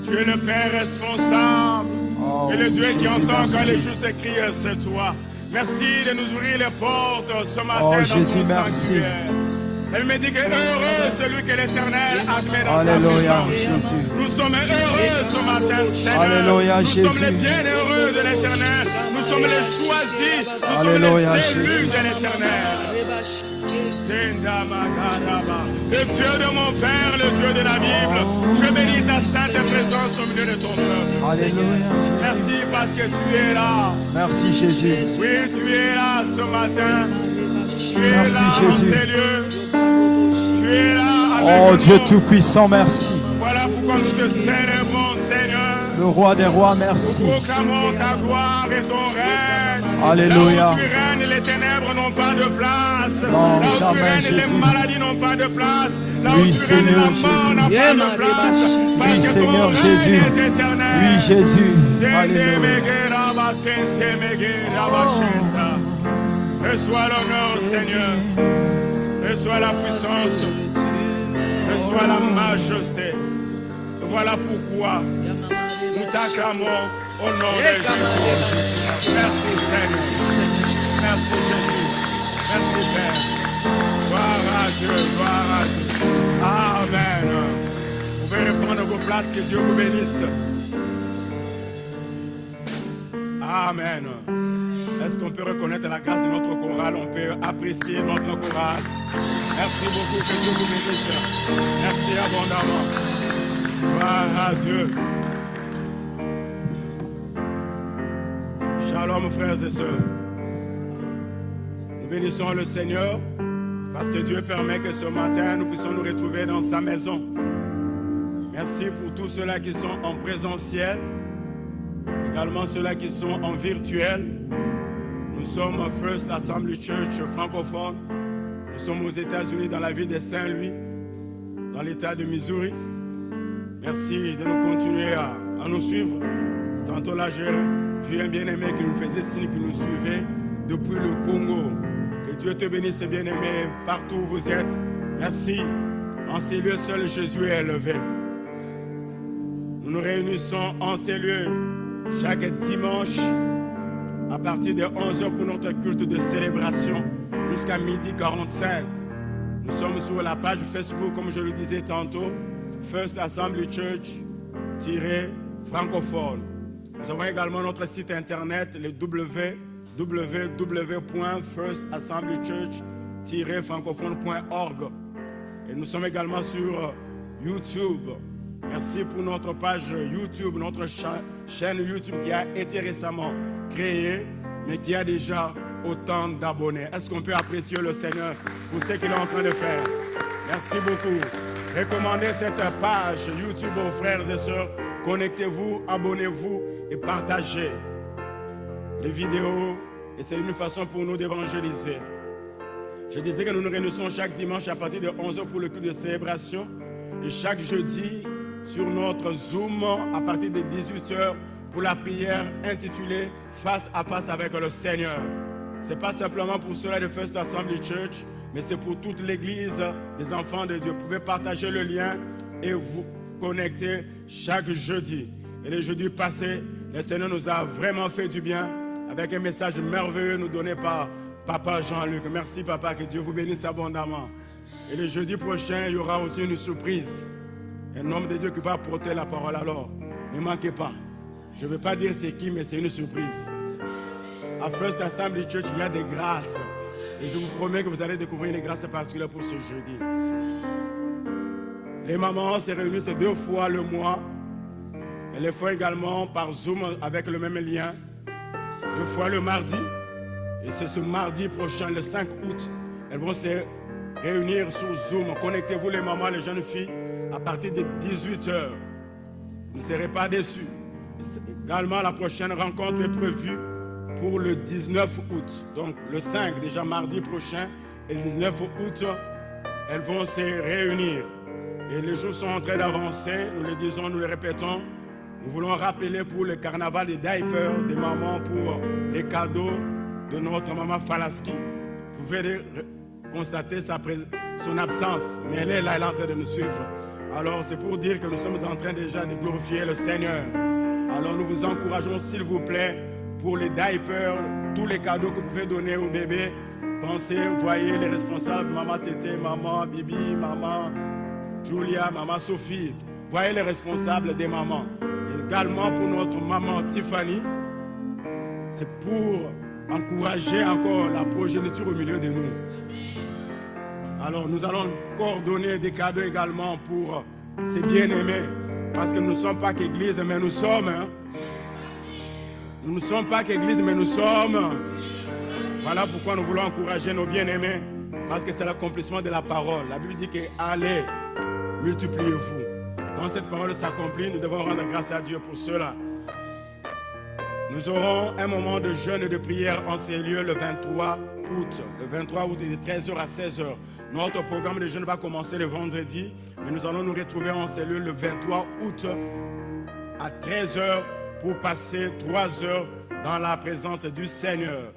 Tu es le Père responsable. Et le Dieu qui entend quand les justes crient, c'est toi. Merci de nous ouvrir les portes ce matin dans Jésus, ton merci. sanctuaire. Elle me dit que heureux celui que l'Éternel admet dans Alléluia, sa présence. Jésus. Nous sommes heureux ce matin, Seigneur. Alléluia, nous sommes Jésus. les bienheureux de l'Éternel. Nous sommes les choisis. Nous Alléluia, sommes les élus Jésus. de l'Éternel. Le Dieu de mon Père, le Dieu de la Bible, je bénis ta sainte présence au milieu de ton peuple. Alléluia. Merci parce que tu es là. Merci Jésus. Oui, tu es là ce matin. Tu es Merci, là Jésus. en ces lieux. Tu es là avec Oh nous. Dieu Tout-Puissant, merci. Voilà pourquoi nous te célébrons, Seigneur. Le roi des rois, merci. Nous proclamons ta gloire et ton règne. Alléluia. Là où tu règnes, les ténèbres n'ont pas de place. Non, là où jamais, tu règnes, Jésus. les maladies n'ont pas de place. Là Oui, où tu règnes, Seigneur la mort n'a pas de place. Parce Oui, que Seigneur ton Jésus. règne est éternel. Oui, Jésus. Alléluia. Reçois l'honneur, Seigneur. Reçois la puissance. Reçois la majesté. Voilà pourquoi nous t'acclamons au nom de Jésus. Merci, Seigneur. Merci, Jésus. Merci, Père. Gloire à Dieu, gloire à Dieu. Amen. Vous pouvez reprendre vos places, que Dieu vous bénisse. Amen. Est-ce qu'on peut reconnaître la grâce de notre chorale? On peut apprécier notre chorale. Merci beaucoup, que Dieu vous bénisse. Merci abondamment. Gloire à Dieu. Shalom, frères et sœurs. Nous bénissons le Seigneur parce que Dieu permet que ce matin nous puissions nous retrouver dans sa maison. Merci pour tous ceux-là qui sont en présentiel, également ceux-là qui sont en virtuel. Nous sommes First Assembly Church francophone. Nous sommes aux États-Unis, dans la ville de Saint-Louis, dans l'État de Missouri. Merci de nous continuer à nous suivre. Tantôt là, j'ai vu un bien-aimé qui nous faisait signe, qui nous suivait depuis le Congo. Que Dieu te bénisse, bien-aimé, partout où vous êtes. Merci. En ces lieux, seul Jésus est élevé. Nous nous réunissons en ces lieux chaque dimanche à partir de 11h pour notre culte de célébration jusqu'à 12h45. Nous sommes sur la page Facebook, comme je le disais tantôt, First Assembly Church-francophone. Nous avons également notre site internet, le www.firstassemblychurch-francophone.org. Et nous sommes également sur YouTube. Merci pour notre page YouTube, notre chaîne YouTube qui a été récemment créée, mais qui a déjà autant d'abonnés. Est-ce qu'on peut apprécier le Seigneur pour ce qu'il est en train de faire? Merci beaucoup. Recommandez cette page YouTube aux frères et sœurs. Connectez-vous, abonnez-vous et partagez les vidéos. Et c'est une façon pour nous d'évangéliser. Je disais que nous nous réunissons chaque dimanche à partir de 11h pour le culte de célébration. Et chaque jeudi sur notre Zoom à partir de 18h pour la prière intitulée Face à face avec le Seigneur. Ce n'est pas simplement pour ceux-là de First Assembly Church, mais c'est pour toute l'église des enfants de Dieu. Vous pouvez partager le lien et vous connecter chaque jeudi. Et le jeudi passé, le Seigneur nous a vraiment fait du bien avec un message merveilleux nous donné par Papa Jean-Luc. Merci Papa, que Dieu vous bénisse abondamment. Et le jeudi prochain, il y aura aussi une surprise. Un homme de Dieu qui va porter la parole. Alors, ne manquez pas. Je ne vais pas dire c'est qui, mais c'est une surprise. À First Assembly Church, il y a des grâces. Et je vous promets que vous allez découvrir une grâce particulière pour ce jeudi. Les mamans se réunissent 2 fois le mois. Elles les font également par Zoom avec le même lien. 2 fois le mardi. Et c'est ce mardi prochain, le 5 août, elles vont se réunir sur Zoom. Connectez-vous les mamans, les jeunes filles, à partir de 18h. Vous ne serez pas déçus. Également, la prochaine rencontre est prévue pour le 19 août. Donc le 5, déjà mardi prochain, et le 19 août, elles vont se réunir. Et les jours sont en train d'avancer, nous le disons, nous le répétons. Nous voulons rappeler pour le carnaval des diapers, des mamans, pour les cadeaux de notre maman Falaski. Vous pouvez constater son absence, mais elle est là, elle est en train de nous suivre. Alors c'est pour dire que nous sommes en train déjà de glorifier le Seigneur. Alors nous vous encourageons, s'il vous plaît, pour les diapers, tous les cadeaux que vous pouvez donner au bébé. Pensez, voyez les responsables, maman Tété, maman Bibi, maman Julia, maman Sophie. Voyez les responsables des mamans. Et également pour notre maman Tiffany, c'est pour encourager encore la progéniture au milieu de nous. Alors nous allons coordonner des cadeaux également pour ces bien-aimés. Parce que nous ne sommes pas qu'église, mais nous sommes. Nous ne sommes pas qu'église, mais nous sommes. Voilà pourquoi nous voulons encourager nos bien-aimés. Parce que c'est l'accomplissement de la parole. La Bible dit que allez, multipliez-vous. quand cette parole s'accomplit, nous devons rendre grâce à Dieu pour cela. Nous aurons un moment de jeûne et de prière en ces lieux le 23 août. Le 23 août, de 13h à 16h. Notre programme de jeûne va commencer le vendredi, mais nous allons nous retrouver en ces lieux le 23 août à 13h pour passer 3 heures dans la présence du Seigneur.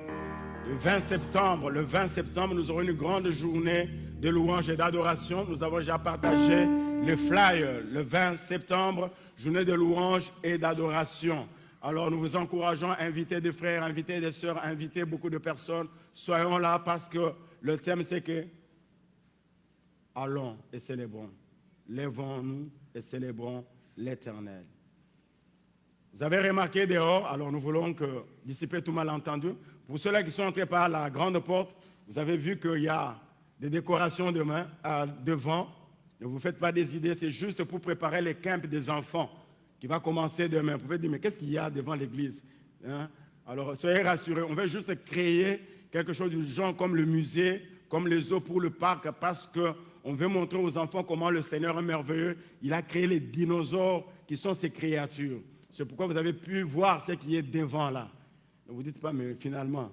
Le 20 septembre, nous aurons une grande journée de louange et d'adoration. Nous avons déjà partagé les flyers. Le 20 septembre, journée de louange et d'adoration. Alors nous vous encourageons à inviter des frères, à inviter des sœurs, à inviter beaucoup de personnes. Soyons là parce que le thème c'est que allons et célébrons. Lèvons-nous et célébrons l'Éternel. Vous avez remarqué dehors, alors nous voulons dissiper tout malentendu. Pour ceux-là qui sont entrés par la grande porte, vous avez vu qu'il y a des décorations devant. Ne vous faites pas des idées, c'est juste pour préparer les camps des enfants qui va commencer demain. Vous pouvez dire, mais qu'est-ce qu'il y a devant l'église, hein? Alors, soyez rassurés, on va juste créer quelque chose du genre comme le musée, comme les eaux pour le parc, parce qu'on veut montrer aux enfants comment le Seigneur est merveilleux. Il a créé les dinosaures qui sont ces créatures. C'est pourquoi vous avez pu voir ce qui est devant là. Ne vous dites pas, mais finalement,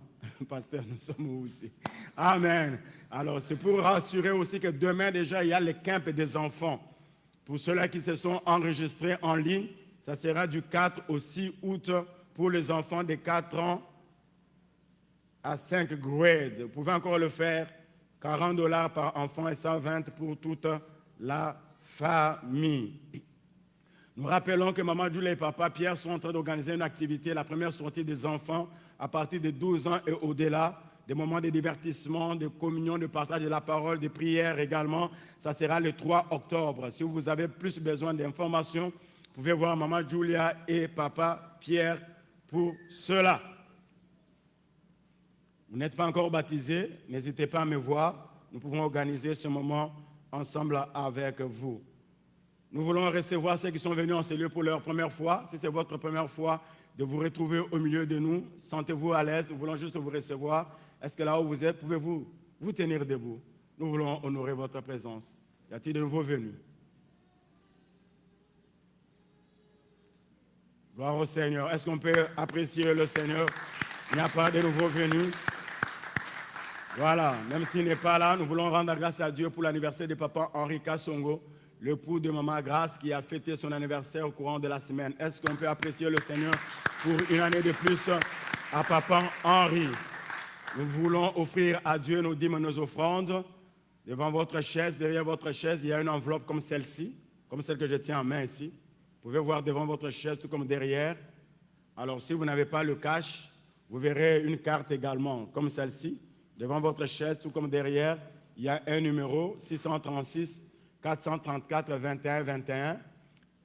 pasteur, nous sommes où aussi? Amen. Alors, c'est pour rassurer aussi que demain déjà, il y a les camps des enfants. Pour ceux-là qui se sont enregistrés en ligne, ça sera du 4 au 6 août pour les enfants de 4 ans à 5 grades. Vous pouvez encore le faire, $40 par enfant et 120 pour toute la famille. Nous rappelons que Maman Julie et Papa Pierre sont en train d'organiser une activité, la première sortie des enfants à partir de 12 ans et au-delà, des moments de divertissement, de communion, de partage de la parole, de prière également. Ça sera le 3 octobre. Si vous avez plus besoin d'informations, vous pouvez voir Maman Julia et Papa Pierre pour cela. Vous n'êtes pas encore baptisé, n'hésitez pas à me voir. Nous pouvons organiser ce moment ensemble avec vous. Nous voulons recevoir ceux qui sont venus en ces lieux pour leur première fois. Si c'est votre première fois de vous retrouver au milieu de nous, sentez-vous à l'aise, nous voulons juste vous recevoir. Est-ce que là où vous êtes, pouvez-vous vous tenir debout? Nous voulons honorer votre présence. Y a-t-il de nouveaux venus? Gloire au Seigneur. Est-ce qu'on peut apprécier le Seigneur? Il n'y a pas de nouveaux venus. Voilà, même s'il n'est pas là, nous voulons rendre grâce à Dieu pour l'anniversaire de Papa Henri Kassongo, l'époux de Maman Grâce qui a fêté son anniversaire au courant de la semaine. Est-ce qu'on peut apprécier le Seigneur pour une année de plus à Papa Henri? Nous voulons offrir à Dieu nos dîmes et nos offrandes. Devant votre chaise, derrière votre chaise, il y a une enveloppe comme celle-ci, comme celle que je tiens en main ici. Vous pouvez voir devant votre chaise, tout comme derrière. Alors, si vous n'avez pas le cash, vous verrez une carte également, comme celle-ci. Devant votre chaise, tout comme derrière, il y a un numéro, 636 434 21 21.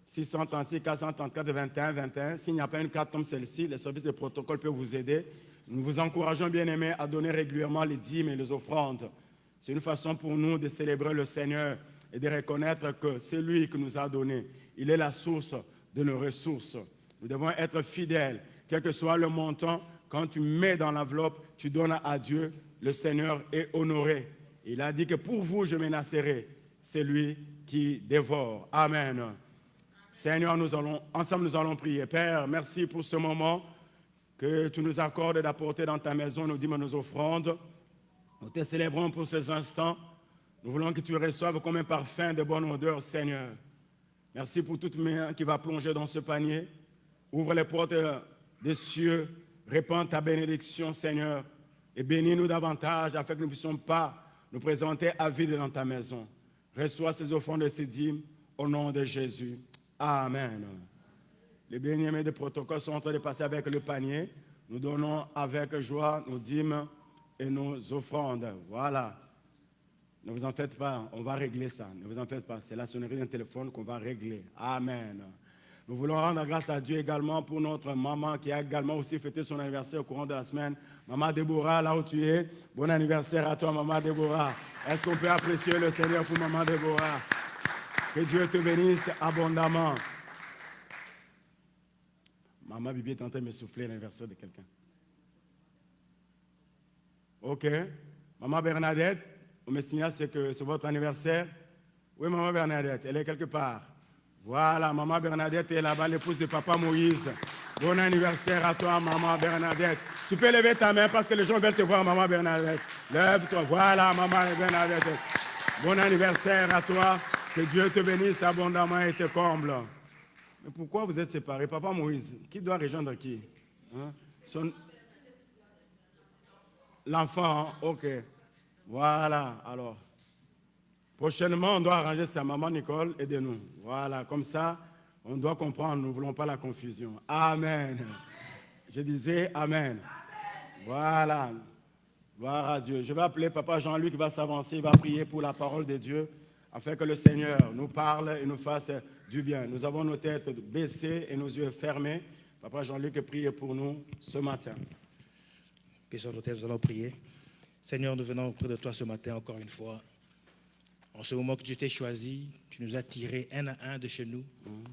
636 434 21 21. S'il n'y a pas une carte comme celle-ci, le service de protocole peut vous aider. Nous vous encourageons, bien-aimés, à donner régulièrement les dîmes et les offrandes. C'est une façon pour nous de célébrer le Seigneur et de reconnaître que c'est lui qui nous a donné. Il est la source de nos ressources. Nous devons être fidèles, quel que soit le montant. Quand tu mets dans l'enveloppe, tu donnes à Dieu, le Seigneur est honoré. Il a dit que pour vous, je menacerai celui qui dévore. Amen. Seigneur, ensemble nous allons prier. Père, merci pour ce moment que tu nous accordes d'apporter dans ta maison nos dîmes et nos offrandes. Nous te célébrons pour ces instants. Nous voulons que tu reçoives comme un parfum de bonne odeur, Seigneur. Merci pour toute main qui va plonger dans ce panier. Ouvre les portes des cieux. Répands ta bénédiction, Seigneur. Et bénis-nous davantage afin que nous ne puissions pas nous présenter à vide dans ta maison. Reçois ces offrandes et ces dîmes au nom de Jésus. Amen. Les bien-aimés de protocole sont en train de passer avec le panier. Nous donnons avec joie nos dîmes et nos offrandes. Voilà. Ne vous en faites pas, on va régler ça. Ne vous en faites pas, c'est la sonnerie d'un téléphone qu'on va régler. Amen. Nous voulons rendre grâce à Dieu également pour notre maman qui a également aussi fêté son anniversaire au courant de la semaine. Maman Déborah, là où tu es, bon anniversaire à toi, Maman Déborah. Est-ce qu'on peut apprécier le Seigneur pour Maman Déborah? Que Dieu te bénisse abondamment. Maman Bibi est en train de me souffler l'anniversaire de quelqu'un. Ok. Maman Bernadette, on me signale que c'est votre anniversaire. Oui, Maman Bernadette, elle est quelque part. Voilà, maman Bernadette est là-bas, l'épouse de papa Moïse. Bon anniversaire à toi, maman Bernadette. Tu peux lever ta main parce que les gens veulent te voir, maman Bernadette. Lève-toi. Voilà, maman Bernadette. Bon anniversaire à toi. Que Dieu te bénisse abondamment et te comble. Mais pourquoi vous êtes séparés? Papa Moïse, qui doit rejoindre qui? Hein? L'enfant, hein? Ok. Voilà, alors. Prochainement, on doit arranger sa maman Nicole, aidez-nous. Voilà, comme ça, on doit comprendre, nous ne voulons pas la confusion. Amen. Je disais Amen. Voilà. Gloire à Dieu. Je vais appeler Papa Jean-Luc qui va s'avancer, il va prier pour la parole de Dieu, afin que le Seigneur nous parle et nous fasse du bien. Nous avons nos têtes baissées et nos yeux fermés. Papa Jean-Luc prie pour nous ce matin. Baissons nos têtes, nous allons prier. Seigneur, nous venons auprès de toi ce matin encore une fois. En ce moment que tu t'es choisi, tu nous as tirés un à un de chez nous.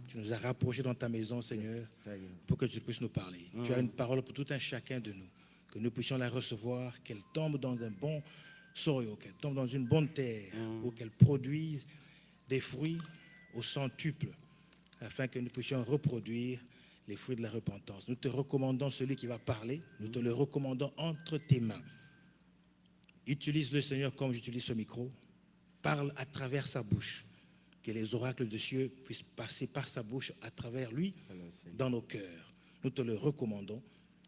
Tu nous as rapprochés dans ta maison, Seigneur, pour que tu puisses nous parler. Tu as une parole pour tout un chacun de nous, que nous puissions la recevoir, qu'elle tombe dans un bon soil, qu'elle tombe dans une bonne terre, ou qu'elle produise des fruits au centuple, afin que nous puissions reproduire les fruits de la repentance. Nous te recommandons celui qui va parler, nous te le recommandons entre tes mains. Utilise le Seigneur comme j'utilise ce micro. Parle à travers sa bouche, que les oracles de Dieu puissent passer par sa bouche à travers lui dans nos cœurs. Nous te le recommandons.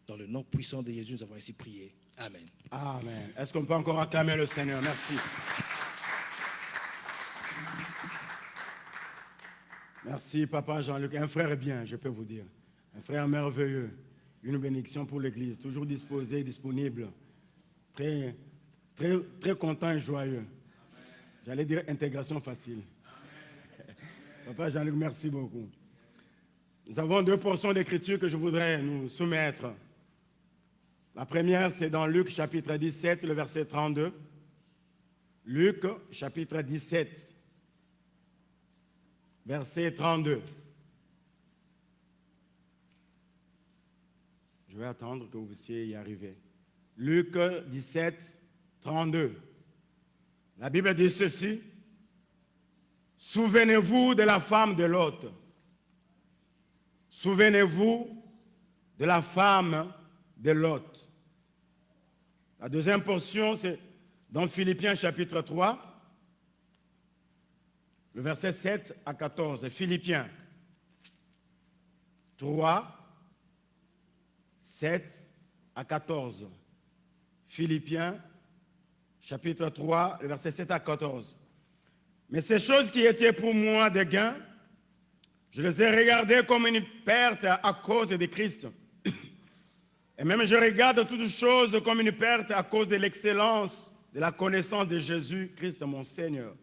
Dans le nom puissant de Jésus, nous avons ainsi prié. Amen. Amen. Est-ce qu'on peut encore acclamer le Seigneur? Merci. Merci, Papa Jean-Luc. Un frère bien, je peux vous dire. Un frère merveilleux. Une bénédiction pour l'Église. Toujours disposé, disponible. Très, très, très content et joyeux. J'allais dire intégration facile. Amen. Papa Jean-Luc, merci beaucoup. Nous avons deux portions d'écriture que je voudrais nous soumettre. La première, c'est dans Luc chapitre 17, le verset 32. Luc chapitre 17, verset 32. Je vais attendre que vous puissiez y arriver. Luc 17, 32. La Bible dit ceci. Souvenez-vous de la femme de Lot. Souvenez-vous de la femme de Lot. La deuxième portion, c'est dans Philippiens chapitre 3, le verset 7 à 14. Philippiens 3, 7 à 14. Philippiens chapitre 3, le verset 7 à 14. Mais ces choses qui étaient pour moi des gains, je les ai regardées comme une perte à cause de Christ. Et même je regarde toutes choses comme une perte à cause de l'excellence de la connaissance de Jésus-Christ, mon Seigneur,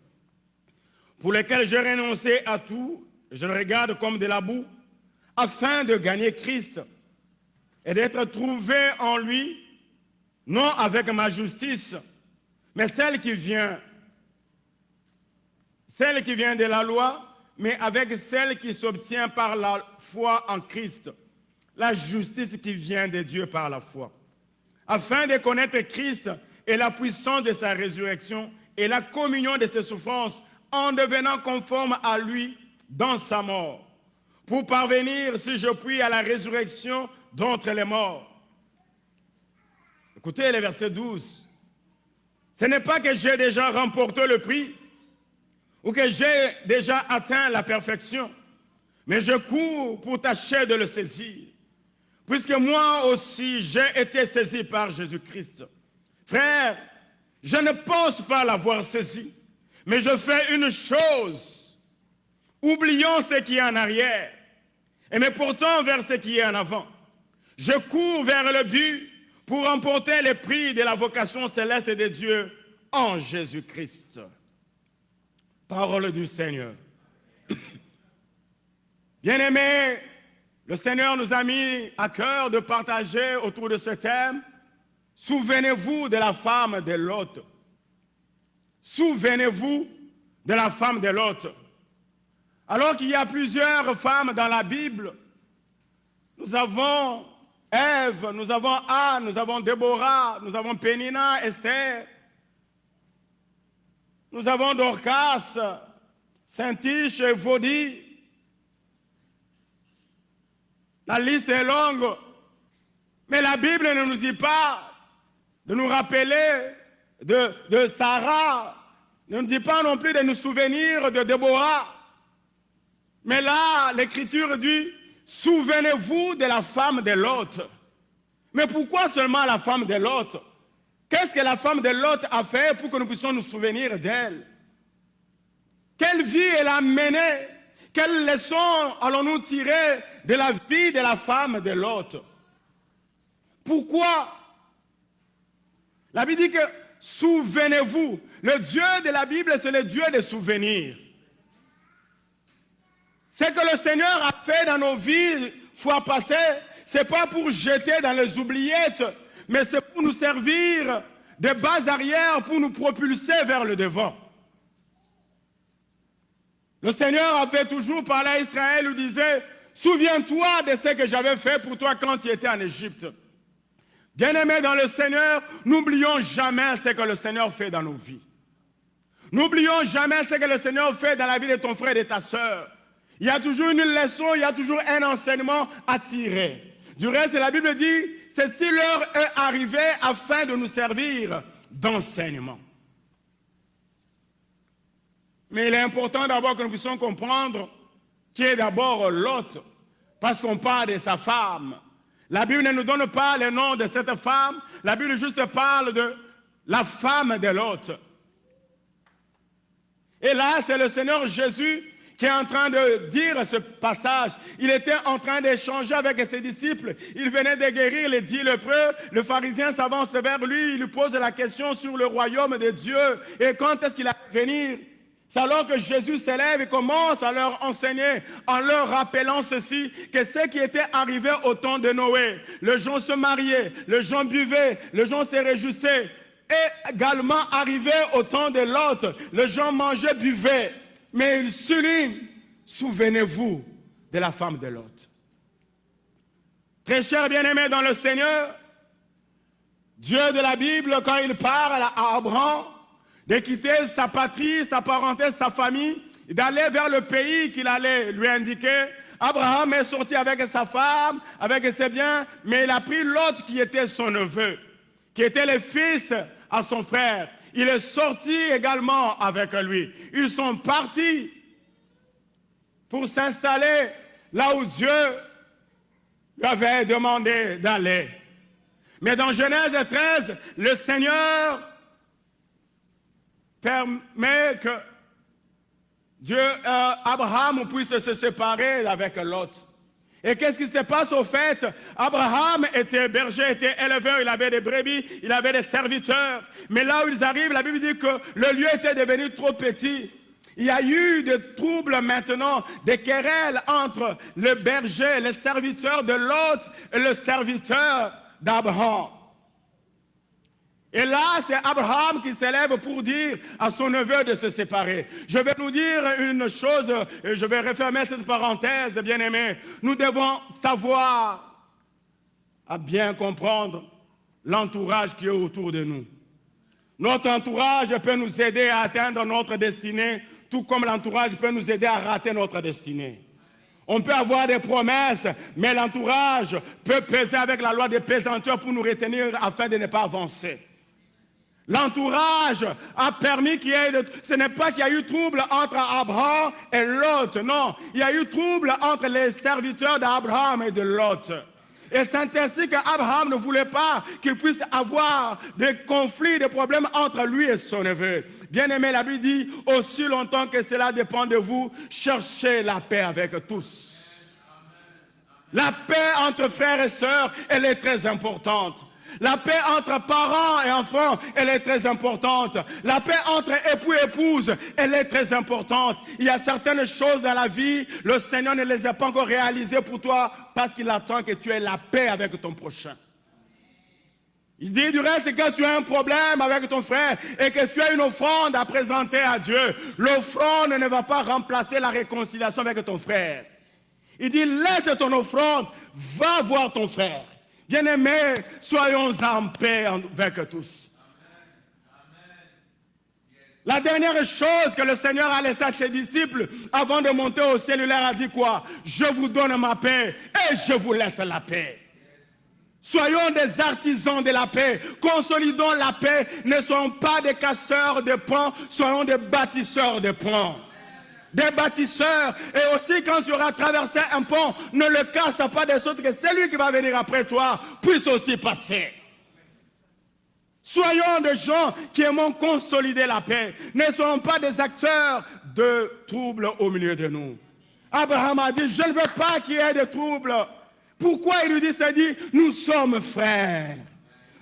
pour lequel j'ai renoncé à tout, je le regarde comme de la boue, afin de gagner Christ et d'être trouvé en lui, non avec ma justice, mais celle qui vient de la loi, mais avec celle qui s'obtient par la foi en Christ, la justice qui vient de Dieu par la foi, afin de connaître Christ et la puissance de sa résurrection et la communion de ses souffrances, en devenant conforme à lui dans sa mort, pour parvenir, si je puis, à la résurrection d'entre les morts. Écoutez le verset 12. Ce n'est pas que j'ai déjà remporté le prix ou que j'ai déjà atteint la perfection, mais je cours pour tâcher de le saisir, puisque moi aussi j'ai été saisi par Jésus-Christ. Frère, je ne pense pas l'avoir saisi, mais je fais une chose, oublions ce qui est en arrière et me portant vers ce qui est en avant. Je cours vers le but pour remporter le prix de la vocation céleste de Dieu en Jésus-Christ. Parole du Seigneur. Bien-aimés, le Seigneur nous a mis à cœur de partager autour de ce thème. Souvenez-vous de la femme de Lot. Souvenez-vous de la femme de Lot. Alors qu'il y a plusieurs femmes dans la Bible, nous avons Ève, nous avons Anne, nous avons Déborah, nous avons Pénina, Esther, nous avons Dorcas, Saint-Tiche, Vaudie, La liste est longue. Mais la Bible ne nous dit pas de nous rappeler de Sarah. Ne nous dit pas non plus de nous souvenir de Déborah. Mais là, l'Écriture dit, souvenez-vous de la femme de Lot. Mais pourquoi seulement la femme de Lot? Qu'est-ce que la femme de Lot a fait pour que nous puissions nous souvenir d'elle? Quelle vie elle a menée? Quelles leçons allons-nous tirer de la vie de la femme de Lot? Pourquoi? La Bible dit que souvenez-vous. Le Dieu de la Bible, c'est le Dieu des souvenirs. Ce que le Seigneur a fait dans nos vies, fois passée, ce n'est pas pour jeter dans les oubliettes, mais c'est pour nous servir de base arrière, pour nous propulser vers le devant. Le Seigneur avait toujours parlé à Israël, il disait, souviens-toi de ce que j'avais fait pour toi quand tu étais en Égypte. Bien-aimés dans le Seigneur, n'oublions jamais ce que le Seigneur fait dans nos vies. N'oublions jamais ce que le Seigneur fait dans la vie de ton frère et de ta sœur. Il y a toujours une leçon, il y a toujours un enseignement à tirer. Du reste, la Bible dit, ceci leur est arrivé afin de nous servir d'enseignement. Mais il est important d'abord que nous puissions comprendre qui est d'abord Lot, parce qu'on parle de sa femme. La Bible ne nous donne pas le nom de cette femme, la Bible juste parle de la femme de Lot. Et là, c'est le Seigneur Jésus qui est en train de dire ce passage. Il était en train d'échanger avec ses disciples. Il venait de guérir les 10 lépreux. Le pharisien s'avance vers lui. Il lui pose la question sur le royaume de Dieu. Et quand est-ce qu'il va venir? C'est alors que Jésus s'élève et commence à leur enseigner en leur rappelant ceci, que ce qui était arrivé au temps de Noé, les gens se mariaient, les gens buvaient, les gens se réjouissaient, et également arrivé au temps de Lot, les gens mangeaient, buvaient. Mais il souligne, souvenez-vous de la femme de Lot. Très chers bien-aimés dans le Seigneur, Dieu de la Bible, quand il parle à Abraham de quitter sa patrie, sa parenté, sa famille, d'aller vers le pays qu'il allait lui indiquer, Abraham est sorti avec sa femme, avec ses biens, mais il a pris Lot qui était son neveu, qui était le fils à son frère. Il est sorti également avec lui. Ils sont partis pour s'installer là où Dieu lui avait demandé d'aller. Mais dans Genèse 13, le Seigneur permet que Abraham puisse se séparer avec Lot. Et qu'est-ce qui se passe au fait? Abraham était berger, était éleveur, il avait des brebis, il avait des serviteurs. Mais là où ils arrivent, la Bible dit que le lieu était devenu trop petit. Il y a eu des troubles maintenant, des querelles entre le berger, le serviteur de Lot et le serviteur d'Abraham. Et là, c'est Abraham qui s'élève pour dire à son neveu de se séparer. Je vais nous dire une chose, et je vais refermer cette parenthèse, bien-aimés. Nous devons savoir, à bien comprendre, l'entourage qui est autour de nous. Notre entourage peut nous aider à atteindre notre destinée, tout comme l'entourage peut nous aider à rater notre destinée. On peut avoir des promesses, mais l'entourage peut peser avec la loi des pesanteurs pour nous retenir afin de ne pas avancer. L'entourage a permis qu'il y ait... Ce n'est pas qu'il y a eu trouble entre Abraham et Lot, non. Il y a eu trouble entre les serviteurs d'Abraham et de Lot. Et c'est ainsi qu'Abraham ne voulait pas qu'il puisse avoir des conflits, des problèmes entre lui et son neveu. Bien-aimé, la Bible dit, aussi longtemps que cela dépend de vous, cherchez la paix avec tous. La paix entre frères et sœurs, elle est très importante. La paix entre parents et enfants, elle est très importante. La paix entre époux et épouse, elle est très importante. Il y a certaines choses dans la vie, le Seigneur ne les a pas encore réalisées pour toi parce qu'il attend que tu aies la paix avec ton prochain. Il dit du reste que tu as un problème avec ton frère et que tu as une offrande à présenter à Dieu. L'offrande ne va pas remplacer la réconciliation avec ton frère. Il dit laisse ton offrande, va voir ton frère. Bien-aimés, soyons en paix avec tous. La dernière chose que le Seigneur a laissé à ses disciples avant de monter au ciel, il leur a dit quoi? Je vous donne ma paix. je vous laisse la paix. Soyons des artisans de la paix. Consolidons la paix. Ne soyons pas des casseurs de ponts, soyons des bâtisseurs de ponts. Des bâtisseurs. Et aussi, quand tu auras traversé un pont, ne le casse pas de sorte que celui qui va venir après toi puisse aussi passer. Soyons des gens qui aimons consolider la paix. Ne soyons pas des acteurs de troubles au milieu de nous. Abraham a dit, je ne veux pas qu'il y ait de troubles. Pourquoi il lui dit ça? Dit, nous sommes frères.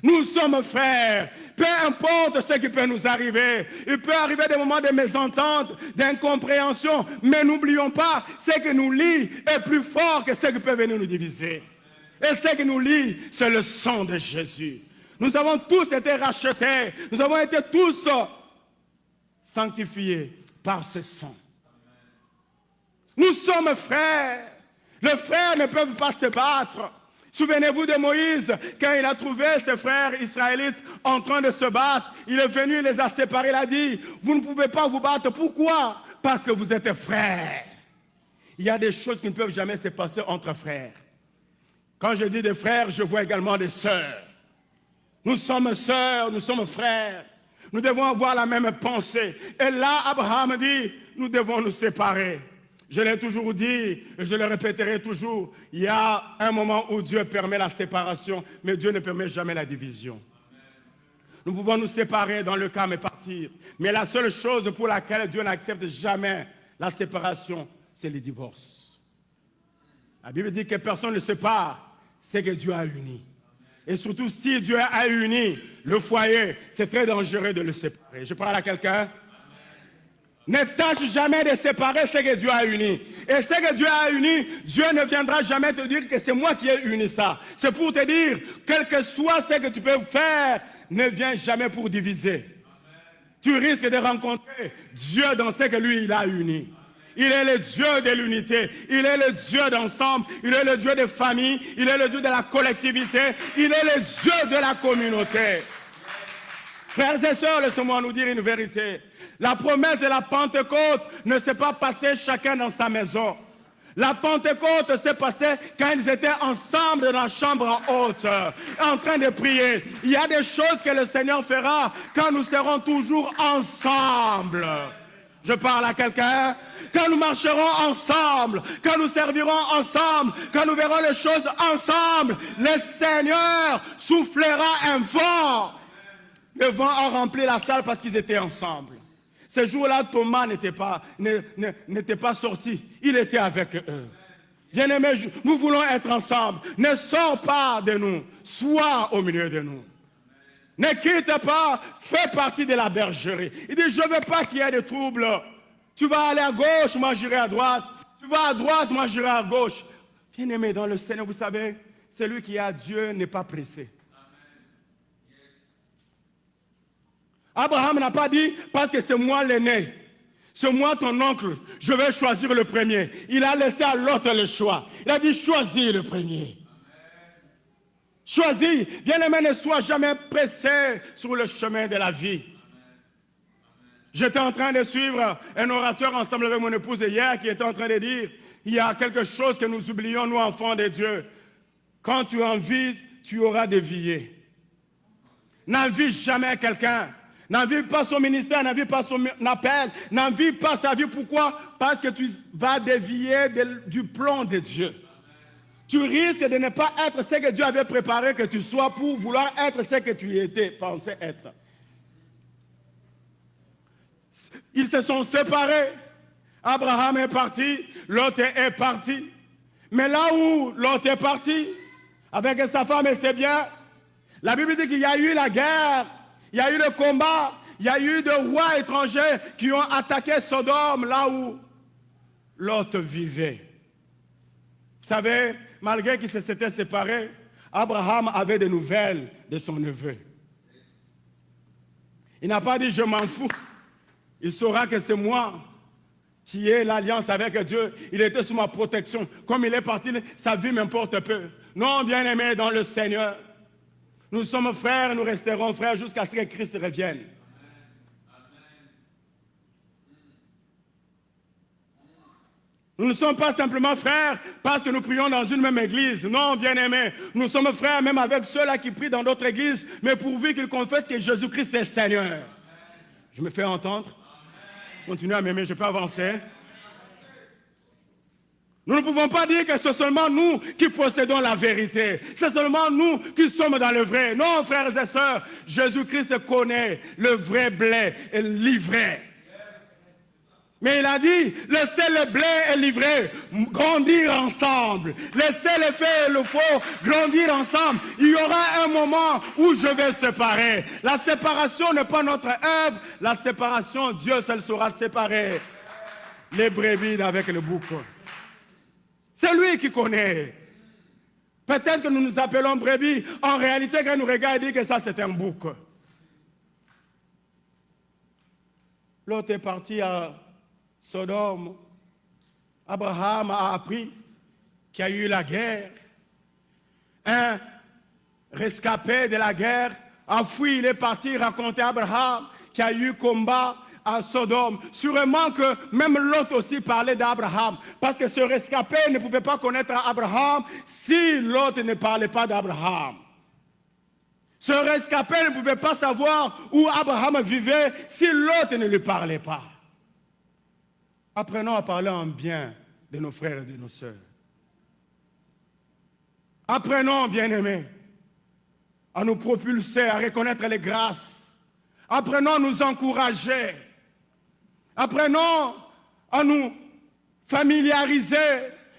Nous sommes frères. Peu importe ce qui peut nous arriver. Il peut arriver des moments de mésentente, d'incompréhension. Mais n'oublions pas, ce qui nous lie est plus fort que ce qui peut venir nous diviser. Et ce qui nous lie, c'est le sang de Jésus. Nous avons tous été rachetés. Nous avons été tous sanctifiés par ce sang. Nous sommes frères. Les frères ne peuvent pas se battre. Souvenez-vous de Moïse, quand il a trouvé ses frères israélites en train de se battre, il est venu, il les a séparés, il a dit, vous ne pouvez pas vous battre. Pourquoi? Parce que vous êtes frères. Il y a des choses qui ne peuvent jamais se passer entre frères. Quand je dis des frères, je vois également des sœurs. Nous sommes sœurs, nous sommes frères. Nous devons avoir la même pensée. Et là, Abraham dit, nous devons nous séparer. Je l'ai toujours dit, et je le répéterai toujours, il y a un moment où Dieu permet la séparation, mais Dieu ne permet jamais la division. Nous pouvons nous séparer dans le calme et partir, mais la seule chose pour laquelle Dieu n'accepte jamais la séparation, c'est le divorce. La Bible dit que personne ne se sépare, c'est que Dieu a uni. Et surtout, si Dieu a uni le foyer, c'est très dangereux de le séparer. Je parle à quelqu'un. Ne tâche jamais de séparer ce que Dieu a uni. Et ce que Dieu a uni, Dieu ne viendra jamais te dire que c'est moi qui ai uni ça. C'est pour te dire, quel que soit ce que tu peux faire, ne viens jamais pour diviser. Amen. Tu risques de rencontrer Dieu dans ce que lui, il a uni. Il est le Dieu de l'unité. Il est le Dieu d'ensemble. Il est le Dieu de famille. Il est le Dieu de la collectivité. Il est le Dieu de la communauté. Frères et sœurs, laissez-moi nous dire une vérité. La promesse de la Pentecôte ne s'est pas passée chacun dans sa maison. La Pentecôte s'est passée quand ils étaient ensemble dans la chambre haute, en train de prier. Il y a des choses que le Seigneur fera quand nous serons toujours ensemble. Je parle à quelqu'un. Quand nous marcherons ensemble, quand nous servirons ensemble, quand nous verrons les choses ensemble, le Seigneur soufflera un vent. Le vent a rempli la salle parce qu'ils étaient ensemble. Ce jour-là, Thomas n'était pas sorti. Il était avec eux. Bien-aimés, nous voulons être ensemble. Ne sors pas de nous. Sois au milieu de nous. Ne quitte pas. Fais partie de la bergerie. Il dit, je ne veux pas qu'il y ait de troubles. Tu vas aller à gauche, moi j'irai à droite. Tu vas à droite, moi j'irai à gauche. Bien-aimés, dans le Seigneur, vous savez, celui qui a Dieu n'est pas pressé. Abraham n'a pas dit, parce que c'est moi l'aîné, c'est moi ton oncle, je vais choisir le premier. Il a laissé à l'autre le choix. Il a dit, choisis le premier. Choisis. Bien-aimé, ne sois jamais pressé sur le chemin de la vie. J'étais en train de suivre un orateur ensemble avec mon épouse hier qui était en train de dire, il y a quelque chose que nous oublions, nous enfants de Dieu. Quand tu envies, tu auras dévié. N'envie jamais quelqu'un. N'envie pas son ministère, n'envie pas son appel, n'envie pas sa vie. Pourquoi? Parce que tu vas dévier du plan de Dieu. Tu risques de ne pas être ce que Dieu avait préparé que tu sois pour vouloir être ce que tu étais pensé être. Ils se sont séparés. Abraham est parti, Lot est parti. Mais là où Lot est parti, avec sa femme et ses biens, la Bible dit qu'il y a eu la guerre. Il y a eu le combat, il y a eu des rois étrangers qui ont attaqué Sodome, là où Lot vivait. Vous savez, malgré qu'ils s'étaient séparés, Abraham avait des nouvelles de son neveu. Il n'a pas dit « je m'en fous ». Il saura que c'est moi qui ai l'alliance avec Dieu. Il était sous ma protection. Comme il est parti, sa vie m'importe peu. Non, bien-aimé dans le Seigneur. Nous sommes frères, nous resterons frères jusqu'à ce que Christ revienne. Nous ne sommes pas simplement frères parce que nous prions dans une même église. Non, bien-aimés, nous sommes frères même avec ceux-là qui prient dans d'autres églises, mais pourvu qu'ils confessent que Jésus-Christ est Seigneur. Je me fais entendre? Continuez à m'aimer, je peux avancer. Nous ne pouvons pas dire que c'est seulement nous qui possédons la vérité. C'est seulement nous qui sommes dans le vrai. Non, frères et sœurs, Jésus-Christ connaît le vrai blé et l'ivraie. Mais il a dit, laissez le blé et l'ivraie grandir ensemble. Laissez le fait et le faux grandir ensemble. Il y aura un moment où je vais séparer. La séparation n'est pas notre œuvre. La séparation, Dieu seul saura séparer les brebis avec le bouc. C'est lui qui connaît. Peut-être que nous nous appelons brebis. En réalité, quand nous regardons, il dit que ça, c'est un bouc. L'autre est parti à Sodome. Abraham a appris qu'il y a eu la guerre. Un rescapé de la guerre a fui. Il est parti raconter à Abraham qu'il y a eu combat à Sodome. Sûrement que même Lot aussi parlait d'Abraham, parce que ce rescapé ne pouvait pas connaître Abraham si Lot ne parlait pas d'Abraham. Ce rescapé ne pouvait pas savoir où Abraham vivait si Lot ne lui parlait pas. Apprenons à parler en bien de nos frères et de nos sœurs. Apprenons, bien-aimés, à nous propulser, à reconnaître les grâces. Apprenons à nous encourager. Apprenons à nous familiariser.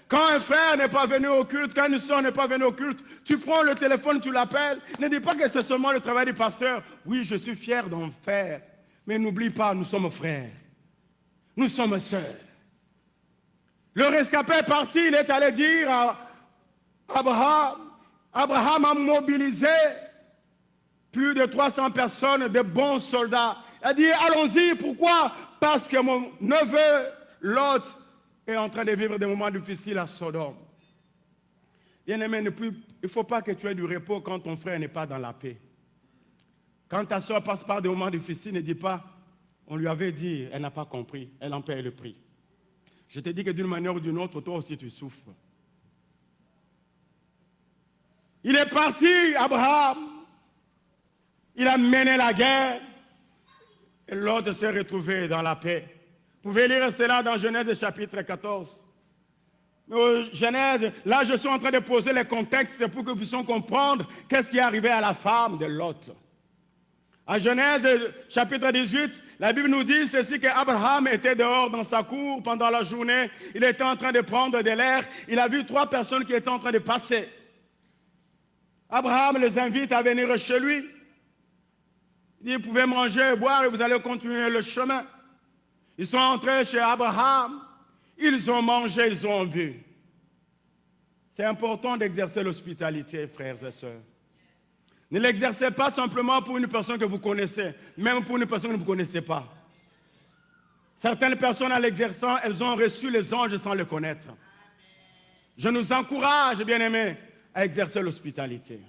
Quand un frère n'est pas venu au culte, quand une soeur n'est pas venue au culte, tu prends le téléphone, tu l'appelles. Ne dis pas que c'est seulement le travail du pasteur. Oui, je suis fier d'en faire. Mais n'oublie pas, nous sommes frères. Nous sommes sœurs. Le rescapé est parti, il est allé dire à Abraham. Abraham a mobilisé plus de 300 personnes, de bons soldats. Il a dit, allons-y, pourquoi? Parce que mon neveu, Lot, est en train de vivre des moments difficiles à Sodome. Bien-aimé, il ne faut pas que tu aies du repos quand ton frère n'est pas dans la paix. Quand ta soeur passe par des moments difficiles, ne dis pas, on lui avait dit, elle n'a pas compris, elle en paie le prix. Je te dis que d'une manière ou d'une autre, toi aussi tu souffres. Il est parti, Abraham. Il a mené la guerre. Et l'autre s'est retrouvé dans la paix. Vous pouvez lire cela dans Genèse chapitre 14. Mais au Genèse, là je suis en train de poser les contextes pour que nous puissions comprendre qu'est-ce qui est arrivé à la femme de Lot. En Genèse chapitre 18, la Bible nous dit ceci, qu'Abraham était dehors dans sa cour pendant la journée. Il était en train de prendre de l'air. Il a vu 3 personnes qui étaient en train de passer. Abraham les invite à venir chez lui. Il dit, vous pouvez manger et boire et vous allez continuer le chemin. Ils sont entrés chez Abraham. Ils ont mangé, ils ont bu. C'est important d'exercer l'hospitalité, frères et sœurs. Ne l'exercez pas simplement pour une personne que vous connaissez, même pour une personne que vous ne connaissez pas. Certaines personnes, en l'exerçant, elles ont reçu les anges sans le connaître. Je nous encourage, bien-aimés, à exercer l'hospitalité.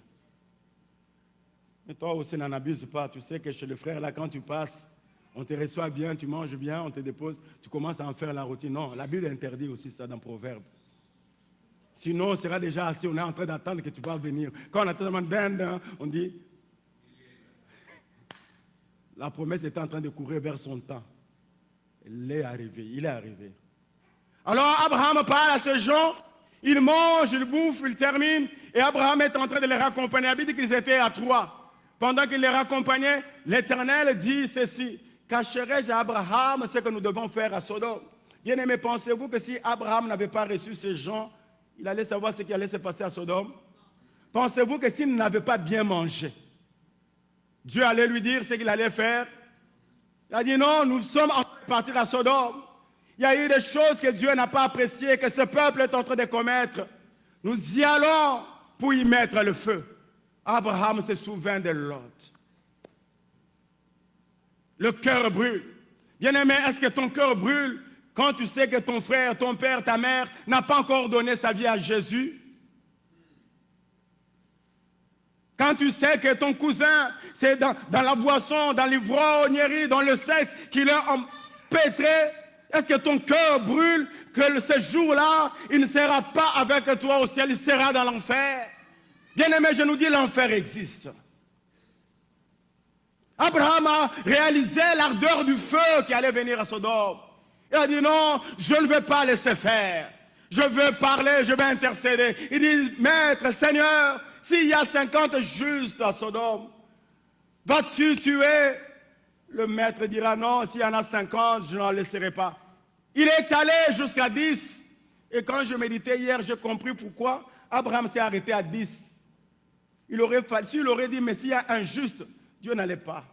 Mais toi aussi, n'en abuse pas. Tu sais que chez le frère, là, quand tu passes, on te reçoit bien, tu manges bien, on te dépose, tu commences à en faire la routine. Non, la Bible interdit aussi ça dans Proverbes. Sinon, on sera déjà assis, on est en train d'attendre que tu vas venir. Quand on attend d'un, on dit, la promesse est en train de courir vers son temps. Il est arrivé. Alors Abraham parle à ces gens, ils mangent, ils bouffent, ils terminent, et Abraham est en train de les raccompagner. Il dit qu'ils étaient à 3. Pendant qu'il les raccompagnait, l'Éternel dit ceci, cacherai-je à Abraham ce que nous devons faire à Sodome? Bien-aimés, pensez-vous que si Abraham n'avait pas reçu ces gens, il allait savoir ce qui allait se passer à Sodome? Pensez-vous que s'il n'avait pas bien mangé, Dieu allait lui dire ce qu'il allait faire? Il a dit non, nous sommes en train de partir à Sodome. Il y a eu des choses que Dieu n'a pas appréciées, que ce peuple est en train de commettre. Nous y allons pour y mettre le feu. Abraham se souvient de Lot. Le cœur brûle. Bien-aimé, est-ce que ton cœur brûle quand tu sais que ton frère, ton père, ta mère n'a pas encore donné sa vie à Jésus? Quand tu sais que ton cousin, c'est dans la boisson, dans l'ivrognerie, dans le sexe, qu'il est empêtré, Est-ce que ton cœur brûle que ce jour-là, il ne sera pas avec toi au ciel, il sera dans l'enfer? Bien-aimé, je nous dis, l'enfer existe. Abraham a réalisé l'ardeur du feu qui allait venir à Sodome. Il a dit non, je ne vais pas laisser faire. Je veux parler, je vais intercéder. Il dit, Maître, Seigneur, s'il y a 50 justes à Sodome, vas-tu tuer? Le maître dira non, s'il y en a 50, je n'en laisserai pas. Il est allé jusqu'à 10. Et quand je méditais hier, j'ai compris pourquoi Abraham s'est arrêté à 10. S'il aurait dit, mais s'il y a un juste, Dieu n'allait pas.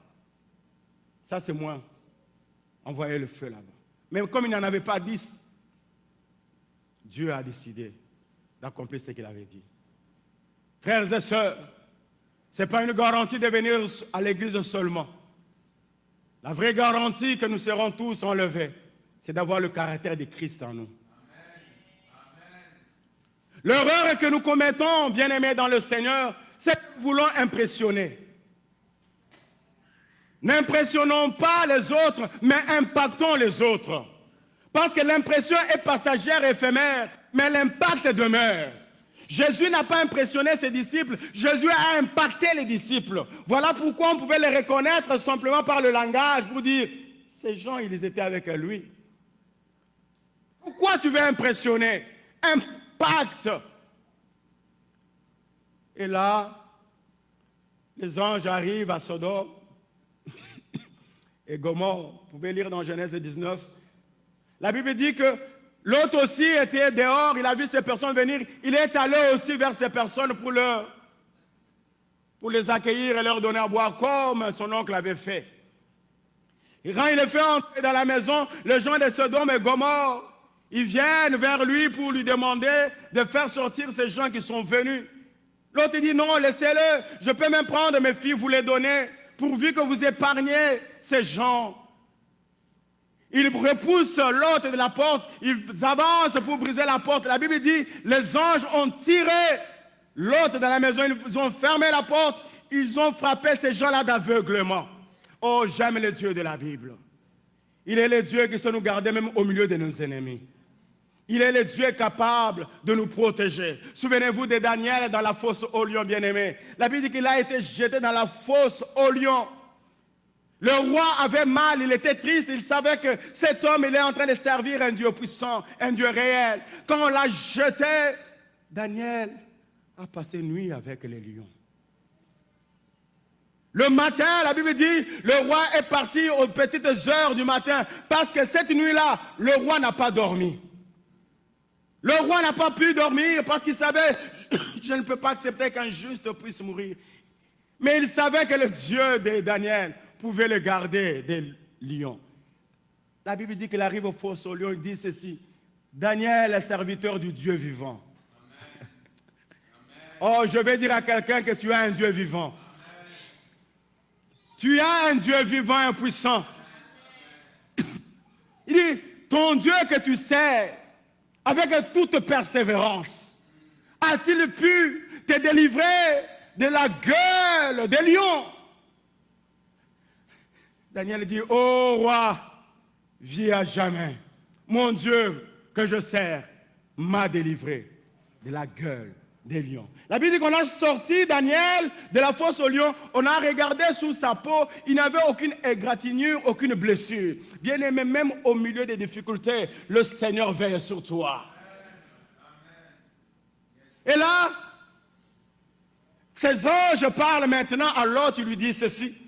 Ça, c'est moi. Envoyer le feu là-bas. Mais comme il n'en avait pas 10, Dieu a décidé d'accomplir ce qu'il avait dit. Frères et sœurs, ce n'est pas une garantie de venir à l'église seulement. La vraie garantie que nous serons tous enlevés, c'est d'avoir le caractère de Christ en nous. L'erreur que nous commettons, bien-aimés dans le Seigneur, c'est que nous voulons impressionner. N'impressionnons pas les autres, mais impactons les autres. Parce que l'impression est passagère et éphémère, mais l'impact demeure. Jésus n'a pas impressionné ses disciples, Jésus a impacté les disciples. Voilà pourquoi on pouvait les reconnaître simplement par le langage, pour dire, ces gens, ils étaient avec lui. Pourquoi tu veux impressionner? Impact. Et là, les anges arrivent à Sodome et Gomorrhe. Vous pouvez lire dans Genèse 19. La Bible dit que l'autre aussi était dehors, il a vu ces personnes venir, il est allé aussi vers ces personnes pour les accueillir et leur donner à boire comme son oncle avait fait. Et quand il est fait entrer dans la maison, les gens de Sodome et Gomorrhe, ils viennent vers lui pour lui demander de faire sortir ces gens qui sont venus. L'autre dit non, laissez-le, je peux même prendre mes filles, vous les donner, pourvu que vous épargnez ces gens. Ils repoussent l'autre de la porte, ils avancent pour briser la porte. La Bible dit, les anges ont tiré l'autre dans la maison, ils ont fermé la porte, ils ont frappé ces gens-là d'aveuglement. Oh, j'aime le Dieu de la Bible. Il est le Dieu qui sait nous garder même au milieu de nos ennemis. Il est le Dieu capable de nous protéger. Souvenez-vous de Daniel dans la fosse au lion, bien-aimé. La Bible dit qu'il a été jeté dans la fosse au lion. Le roi avait mal, il était triste, il savait que cet homme, il est en train de servir un Dieu puissant, un Dieu réel. Quand on l'a jeté, Daniel a passé nuit avec les lions. Le matin, la Bible dit, le roi est parti aux petites heures du matin, parce que cette nuit-là, le roi n'a pas dormi. Le roi n'a pas pu dormir parce qu'il savait, je ne peux pas accepter qu'un juste puisse mourir. Mais il savait que le Dieu de Daniel pouvait le garder des lions. La Bible dit qu'il arrive au fosse aux lions, il dit ceci, Daniel est serviteur du Dieu vivant. Amen. Oh, je vais dire à quelqu'un que tu as un Dieu vivant. Amen. Tu as un Dieu vivant et puissant. Il dit, ton Dieu que tu sers, avec toute persévérance, a-t-il pu te délivrer de la gueule des lions? Daniel dit, ô roi, vis à jamais. Mon Dieu que je sers m'a délivré de la gueule des lions. La Bible dit qu'on a sorti Daniel de la fosse aux lions, on a regardé sous sa peau, il n'avait aucune égratignure, aucune blessure. Bien aimé, même au milieu des difficultés, le Seigneur veille sur toi. Et là, ces anges parlent maintenant à l'autre, il lui dit ceci.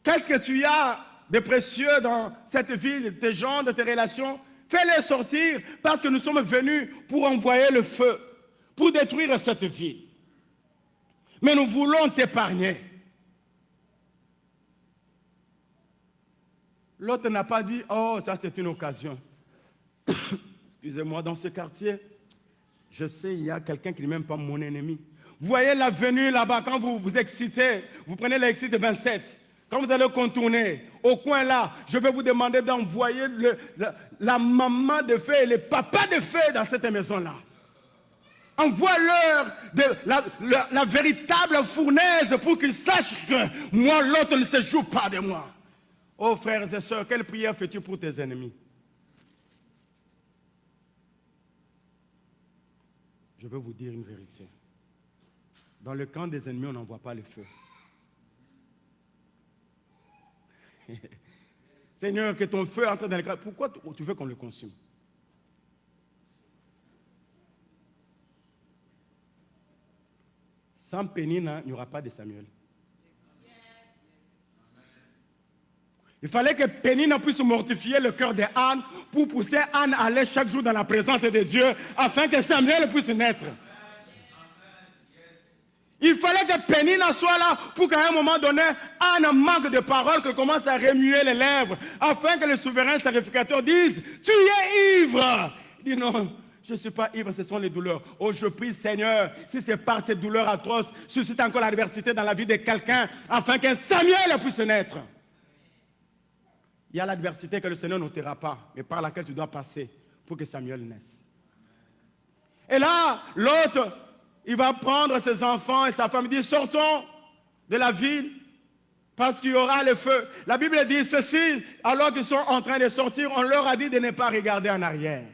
Qu'est-ce que tu as de précieux dans cette vie, de tes gens, de tes relations? Fais-les sortir parce que nous sommes venus pour envoyer le feu, pour détruire cette vie. Mais nous voulons t'épargner. L'autre n'a pas dit, oh, ça c'est une occasion. Excusez-moi, dans ce quartier, je sais, il y a quelqu'un qui n'est même pas mon ennemi. Vous voyez l'avenue là-bas, quand vous vous excitez, vous prenez l'exit 27. Quand vous allez contourner, au coin là, je vais vous demander d'envoyer la maman de feu et le papa de feu dans cette maison-là. Envoie-leur la véritable fournaise pour qu'ils sachent que moi, l'autre ne se joue pas de moi. Oh frères et sœurs, quelle prière fais-tu pour tes ennemis? je veux vous dire une vérité. Dans le camp des ennemis, on n'envoie pas le feu. Seigneur, que ton feu entre dans le camp. Pourquoi tu veux qu'on le consume? Sans Pénina, il n'y aura pas de Samuel. Il fallait que Pénina puisse mortifier le cœur de Anne pour pousser Anne à aller chaque jour dans la présence de Dieu afin que Samuel puisse naître. Il fallait que Pénina soit là pour qu'à un moment donné, Anne manque de paroles, qu'elle commence à remuer les lèvres afin que le souverain sacrificateur dise « Tu es ivre !» Il dit « Non, je ne suis pas ivre, ce sont les douleurs. » Oh, je prie Seigneur, si c'est par cette douleur atroce, suscite encore l'adversité dans la vie de quelqu'un afin qu'un Samuel puisse naître. Il y a l'adversité que le Seigneur n'ôtera pas, mais par laquelle tu dois passer pour que Samuel naisse. Et là, l'autre, il va prendre ses enfants et sa femme, il dit, sortons de la ville, parce qu'il y aura le feu. La Bible dit ceci, alors qu'ils sont en train de sortir, on leur a dit de ne pas regarder en arrière.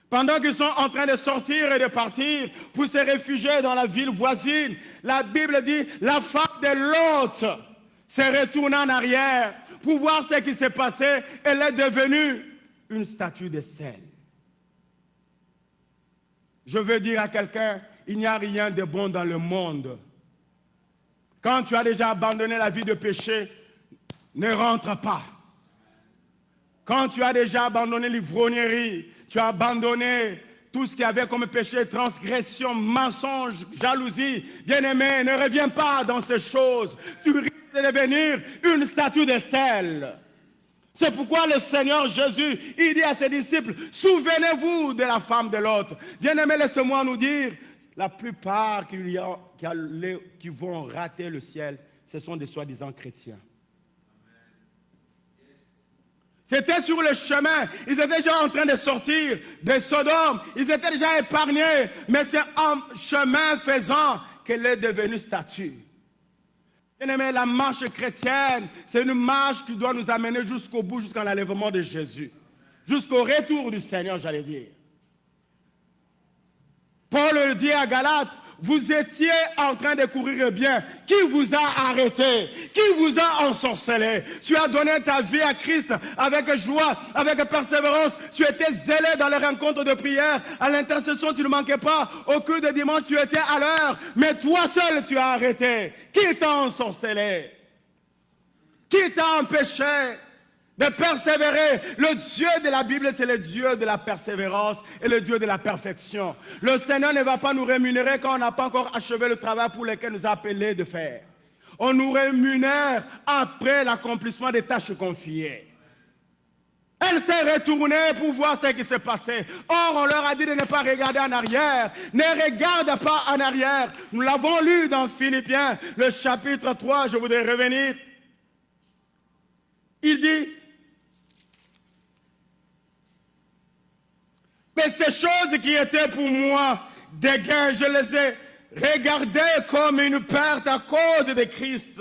Pendant qu'ils sont en train de sortir et de partir pour se réfugier dans la ville voisine, la Bible dit, la femme de l'autre s'est retournée en arrière pour voir ce qui s'est passé. Elle est devenue une statue de sel. Je veux dire à quelqu'un, il n'y a rien de bon dans le monde. Quand tu as déjà abandonné la vie de péché, ne rentre pas. Quand tu as déjà abandonné l'ivrognerie, tu as abandonné tout ce qu'il y avait comme péché, transgression, mensonge, jalousie. Bien-aimé, ne reviens pas dans ces choses. Tu risques de devenir une statue de sel. C'est pourquoi le Seigneur Jésus, il dit à ses disciples, souvenez-vous de la femme de l'autre. Bien-aimé, laissez-moi nous dire, la plupart qui vont rater le ciel, ce sont des soi-disant chrétiens. C'était sur le chemin, ils étaient déjà en train de sortir de Sodome, ils étaient déjà épargnés, mais c'est en chemin faisant qu'elle est devenue statue. Bien-aimé, la marche chrétienne, c'est une marche qui doit nous amener jusqu'au bout, jusqu'à l'enlèvement de Jésus. Jusqu'au retour du Seigneur, j'allais dire. Paul le dit à Galates, vous étiez en train de courir bien. Qui vous a arrêté? Qui vous a ensorcelé? Tu as donné ta vie à Christ avec joie, avec persévérance. Tu étais zélé dans les rencontres de prière. À l'intercession, tu ne manquais pas. Au culte de dimanche, tu étais à l'heure. Mais toi seul, tu as arrêté. Qui t'a ensorcelé? Qui t'a empêché de persévérer? Le Dieu de la Bible, c'est le Dieu de la persévérance et le Dieu de la perfection. Le Seigneur ne va pas nous rémunérer quand on n'a pas encore achevé le travail pour lequel il nous a appelés de faire. On nous rémunère après l'accomplissement des tâches confiées. Elle s'est retournée pour voir ce qui s'est passé. Or, on leur a dit de ne pas regarder en arrière. Ne regarde pas en arrière. Nous l'avons lu dans Philippiens, le chapitre 3, je voudrais revenir. Il dit, mais ces choses qui étaient pour moi des gains, je les ai regardées comme une perte à cause de Christ.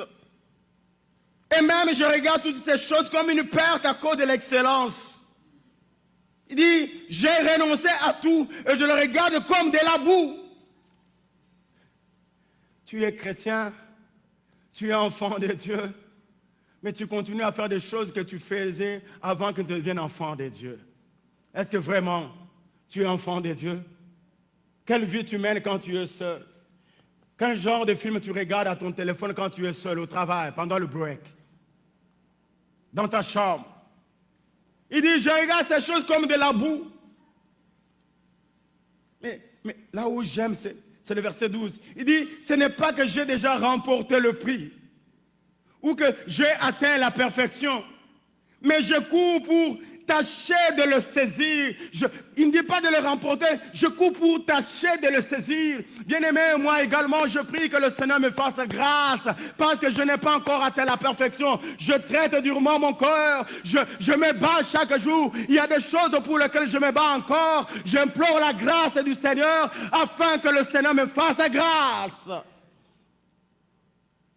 Et même je regarde toutes ces choses comme une perte à cause de l'excellence. Il dit, j'ai renoncé à tout et je le regarde comme de la boue. Tu es chrétien, tu es enfant de Dieu, mais tu continues à faire des choses que tu faisais avant que tu deviennes enfant de Dieu. Est-ce que vraiment tu es enfant de Dieu? Quelle vie tu mènes quand tu es seul? Quel genre de film tu regardes à ton téléphone quand tu es seul au travail, pendant le break? Dans ta chambre? Il dit, je regarde ces choses comme de la boue. Mais là où j'aime, c'est le verset 12. Il dit, ce n'est pas que j'ai déjà remporté le prix ou que j'ai atteint la perfection, mais je cours pour tâcher de le saisir. Il ne dit pas de le remporter, je cours pour tâcher de le saisir. Bien-aimé, moi également, je prie que le Seigneur me fasse grâce, parce que je n'ai pas encore atteint la perfection. Je traite durement mon corps, je me bats chaque jour. Il y a des choses pour lesquelles je me bats encore. J'implore la grâce du Seigneur, afin que le Seigneur me fasse grâce.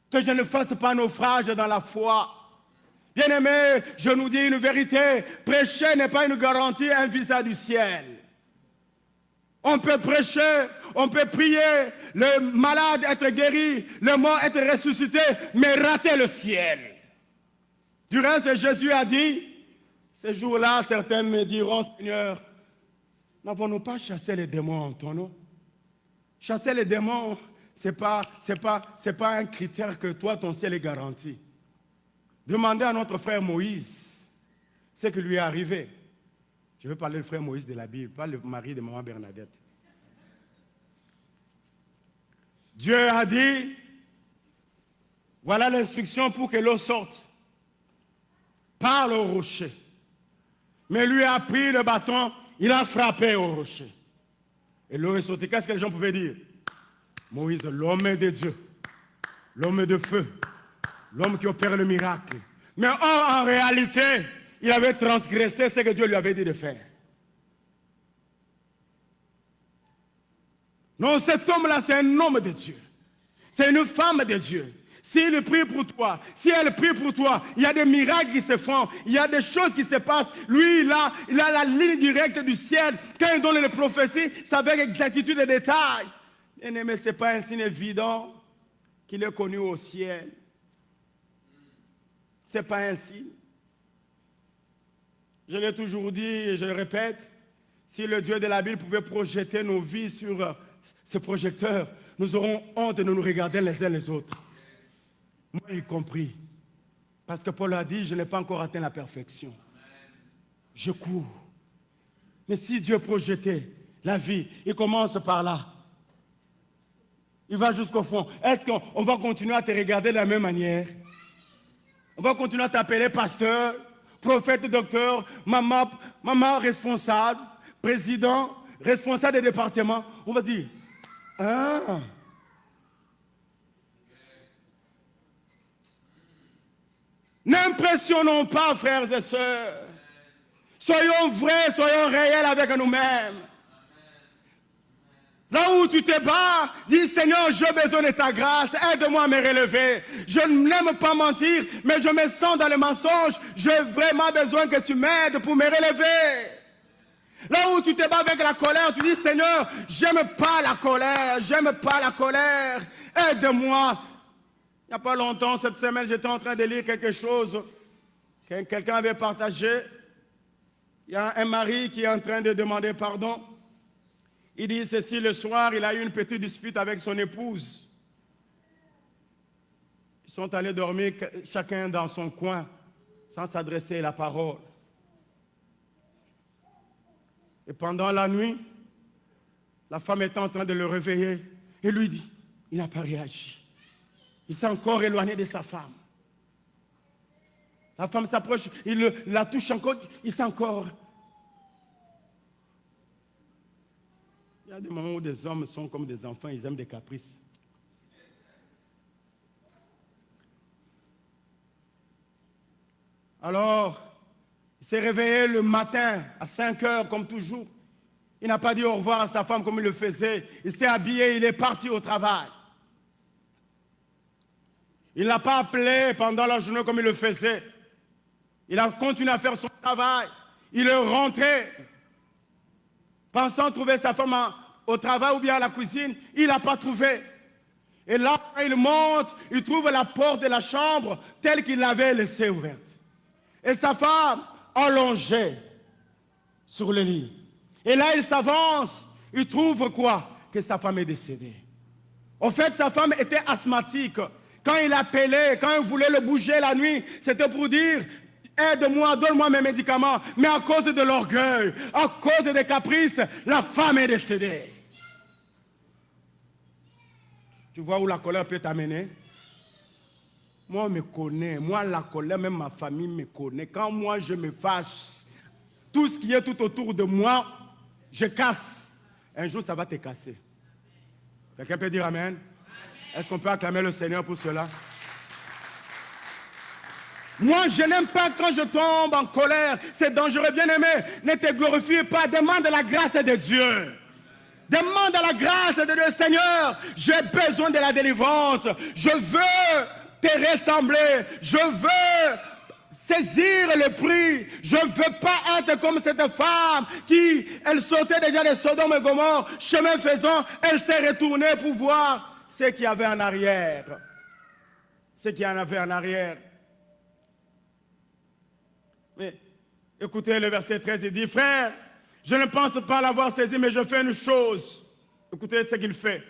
Que je ne fasse pas naufrage dans la foi. Bien-aimés, je nous dis une vérité, prêcher n'est pas une garantie, un visa du ciel. On peut prêcher, on peut prier, le malade être guéri, le mort être ressuscité, mais rater le ciel. Du reste, Jésus a dit, ces jours-là, certains me diront, Seigneur, n'avons-nous pas chassé les démons en ton nom? Chasser les démons, ce n'est pas un critère que toi, ton ciel est garanti. Demandez à notre frère Moïse ce qui lui est arrivé. Je veux parler du frère Moïse de la Bible, pas le mari de maman Bernadette. Dieu a dit, voilà l'instruction pour que l'eau sorte. Parle au rocher. Mais lui a pris le bâton, il a frappé au rocher. Et l'eau est sortie. Qu'est-ce que les gens pouvaient dire? Moïse, l'homme de Dieu, l'homme de feu, l'homme qui opère le miracle. Mais en réalité, il avait transgressé ce que Dieu lui avait dit de faire. Non, cet homme-là, c'est un homme de Dieu. C'est une femme de Dieu. S'il prie pour toi, si elle prie pour toi, il y a des miracles qui se font, il y a des choses qui se passent. Lui, il a la ligne directe du ciel. Quand il donne les prophéties, c'est avec exactitude et détails. Bien-aimé, ce n'est pas un signe évident qu'il est connu au ciel. Ce n'est pas un signe. Je l'ai toujours dit et je le répète, si le Dieu de la Bible pouvait projeter nos vies sur ce projecteur, nous aurons honte de nous regarder les uns les autres. Moi y compris. Parce que Paul a dit, je n'ai pas encore atteint la perfection. Je cours. Mais si Dieu projetait la vie, il commence par là. Il va jusqu'au fond. Est-ce qu'on va continuer à te regarder de la même manière? On va continuer à t'appeler pasteur, prophète, docteur, maman responsable, président, responsable des départements. On va dire, ah. N'impressionnons pas, frères et sœurs. Soyons vrais, soyons réels avec nous-mêmes. Là où tu te bats, dis Seigneur, j'ai besoin de ta grâce, aide-moi à me relever. Je n'aime pas mentir, mais je me sens dans le mensonge. J'ai vraiment besoin que tu m'aides pour me relever. Là où tu te bats avec la colère, tu dis Seigneur, j'aime pas la colère, j'aime pas la colère, aide-moi. Il n'y a pas longtemps, cette semaine, j'étais en train de lire quelque chose que quelqu'un avait partagé. Il y a un mari qui est en train de demander pardon. Il dit ceci, le soir, il a eu une petite dispute avec son épouse. Ils sont allés dormir chacun dans son coin, sans s'adresser la parole. Et pendant la nuit, la femme était en train de le réveiller et lui dit, il n'a pas réagi. Il s'est encore éloigné de sa femme. La femme s'approche, il la touche encore, il s'est encore... Il y a des moments où des hommes sont comme des enfants, ils aiment des caprices. Alors, il s'est réveillé le matin à 5 heures comme toujours. Il n'a pas dit au revoir à sa femme comme il le faisait. Il s'est habillé, il est parti au travail. Il n'a pas appelé pendant la journée comme il le faisait. Il a continué à faire son travail. Il est rentré. Pensant trouver sa femme au travail ou bien à la cuisine, il n'a pas trouvé. Et là, il monte, il trouve la porte de la chambre telle qu'il l'avait laissée ouverte. Et sa femme allongée sur le lit. Et là, il s'avance, il trouve quoi? Que sa femme est décédée. En fait, sa femme était asthmatique. Quand il appelait, quand il voulait le bouger la nuit, c'était pour dire... Aide-moi, donne-moi mes médicaments. Mais à cause de l'orgueil, à cause des caprices, la femme est décédée. Tu vois où la colère peut t'amener? Moi, on me connaît. Moi, la colère, même ma famille me connaît. Quand moi, je me fâche, tout ce qui est tout autour de moi, je casse. Un jour, ça va te casser. Quelqu'un peut dire Amen? Est-ce qu'on peut acclamer le Seigneur pour cela? Moi, je n'aime pas quand je tombe en colère. C'est dangereux, bien-aimé. Ne te glorifie pas. Demande la grâce de Dieu. Demande la grâce de Dieu. Seigneur, j'ai besoin de la délivrance. Je veux te ressembler. Je veux saisir le prix. Je ne veux pas être comme cette femme qui, elle sautait déjà de Sodome et Gomorrhe, chemin faisant, elle s'est retournée pour voir ce qu'il y avait en arrière. Ce qu'il y en avait en arrière. Mais écoutez le verset 13, il dit, frère, je ne pense pas l'avoir saisi, mais je fais une chose. Écoutez ce qu'il fait.